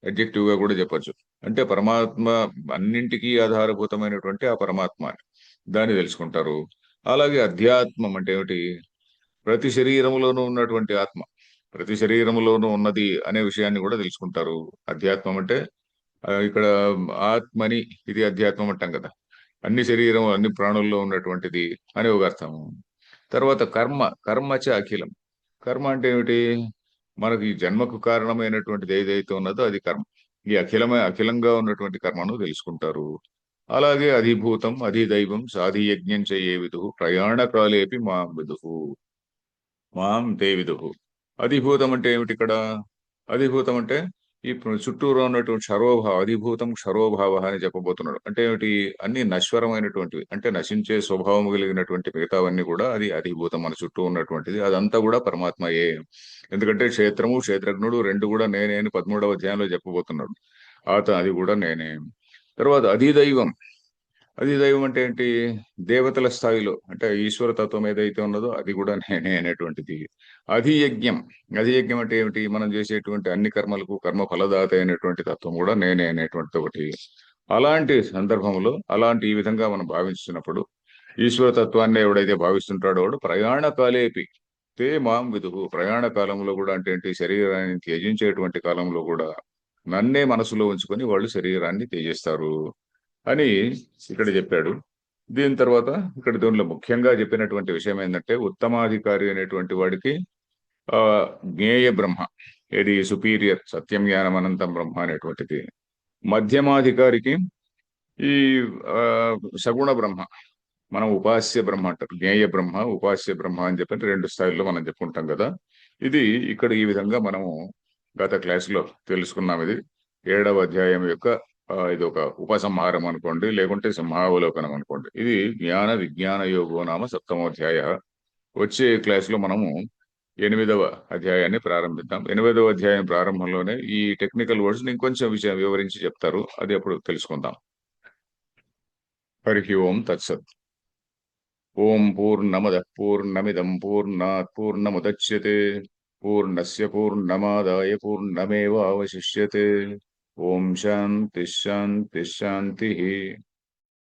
అడ్జెక్టివ్ గా కూడా చెప్పొచ్చు. అంటే పరమాత్మ, అన్నింటికీ ఆధారభూతమైనటువంటి ఆ పరమాత్మ అని దాన్ని తెలుసుకుంటారు. అలాగే అధ్యాత్మం అంటే ఏమిటి? ప్రతి శరీరములోనూ ఉన్నటువంటి ఆత్మ, ప్రతి శరీరములోనూ ఉన్నది అనే విషయాన్ని కూడా తెలుసుకుంటారు. అధ్యాత్మం అంటే ఇక్కడ ఆత్మని, ఇది అధ్యాత్మం అంటాం కదా. అన్ని శరీరం, అన్ని ప్రాణుల్లో ఉన్నటువంటిది అని ఒక అర్థం. తర్వాత కర్మ, కర్మచ అఖిలం. కర్మ అంటే ఏమిటి? మనకి ఈ జన్మకు కారణమైనటువంటిది ఏదైతే ఉన్నదో అది కర్మ. ఈ అఖిలంగా ఉన్నటువంటి కర్మను తెలుసుకుంటారు. అలాగే అధిభూతం అధిదైవం సాధియజ్ఞం చే విదు ప్రయాణకాలేపి మాం విదుహు, మాం తే విదుహు. అధిభూతం అంటే ఏమిటి ఇక్కడ? అధిభూతం అంటే ఈ చుట్టూరా ఉన్నటువంటి క్షరోభావ, అధిభూతం క్షరోభావ అని చెప్పబోతున్నాడు. అంటే ఏమిటి? అన్ని నశ్వరమైనటువంటివి, అంటే నశించే స్వభావం కలిగినటువంటి మిగతావన్నీ కూడా అది అధిభూతం, మన చుట్టూ ఉన్నటువంటిది అదంతా కూడా పరమాత్మయే. ఎందుకంటే క్షేత్రము క్షేత్రజ్ఞుడు రెండు కూడా నేనే అని 13వ అధ్యాయంలో చెప్పబోతున్నాడు. అది కూడా నేనే. తర్వాత అధిదైవం. అధిదైవం అంటే ఏంటి? దేవతల స్థాయిలో, అంటే ఈశ్వర తత్వం ఏదైతే ఉన్నదో అది కూడా నేనే అనేటువంటిది. అధియజ్ఞం. అధియజ్ఞం అంటే ఏమిటి? మనం చేసేటువంటి అన్ని కర్మలకు కర్మ ఫలదాత అయినటువంటి తత్వం కూడా నేనే అనేటువంటిది ఒకటి. అలాంటి సందర్భంలో, అలాంటి ఈ విధంగా మనం భావించినప్పుడు, ఈశ్వర తత్వాన్ని ఎవడైతే భావిస్తుంటాడో వాడు ప్రయాణ కాలేపి తే మాం విదుహు. ప్రయాణ కాలంలో కూడా అంటే ఏంటి? శరీరాన్ని త్యజించేటువంటి కాలంలో కూడా నన్నే మనసులో ఉంచుకొని వాళ్ళు శరీరాన్ని త్యజిస్తారు అని ఇక్కడ చెప్పాడు. దీని తర్వాత ఇక్కడ దీనిలో ముఖ్యంగా చెప్పినటువంటి విషయం ఏంటంటే, ఉత్తమాధికారి అనేటువంటి వాడికి ఆ జ్ఞేయ బ్రహ్మ, ఏది సుపీరియర్, సత్యం జ్ఞానం అనంతం బ్రహ్మ అనేటువంటిది. మధ్యమాధికారికి ఈ ఆ సగుణ బ్రహ్మ, మనం ఉపాస్య బ్రహ్మ అంటారు. జ్ఞేయ బ్రహ్మ, ఉపాస్య బ్రహ్మ అని చెప్పి 2 స్థాయిల్లో మనం చెప్పుకుంటాం కదా. ఇది ఇక్కడ ఈ విధంగా మనము గత క్లాసులో తెలుసుకున్నాం. ఇది 7వ అధ్యాయం యొక్క ఇది ఒక ఉపసంహారం అనుకోండి, లేకుంటే సింహావలోకనం అనుకోండి. ఇది జ్ఞాన విజ్ఞాన యోగో నామ సప్తమోధ్యాయ. వచ్చే క్లాసులో మనము 8వ అధ్యాయాన్ని ప్రారంభిద్దాం. 8వ అధ్యాయం ప్రారంభంలోనే ఈ టెక్నికల్ వర్డ్స్ ఇంకొంచెం విషయం వివరించి చెప్తారు, అది అప్పుడు తెలుసుకుందాం. హరి ఓం తత్సత్. ఓం పూర్ణమదః పూర్ణమిదం పూర్ణాత్ పూర్ణముదచ్యతే పూర్ణస్య పూర్ణమాదాయ పూర్ణమేవావశిష్యతే. ఓం శాంతి శాంతి శాంతి.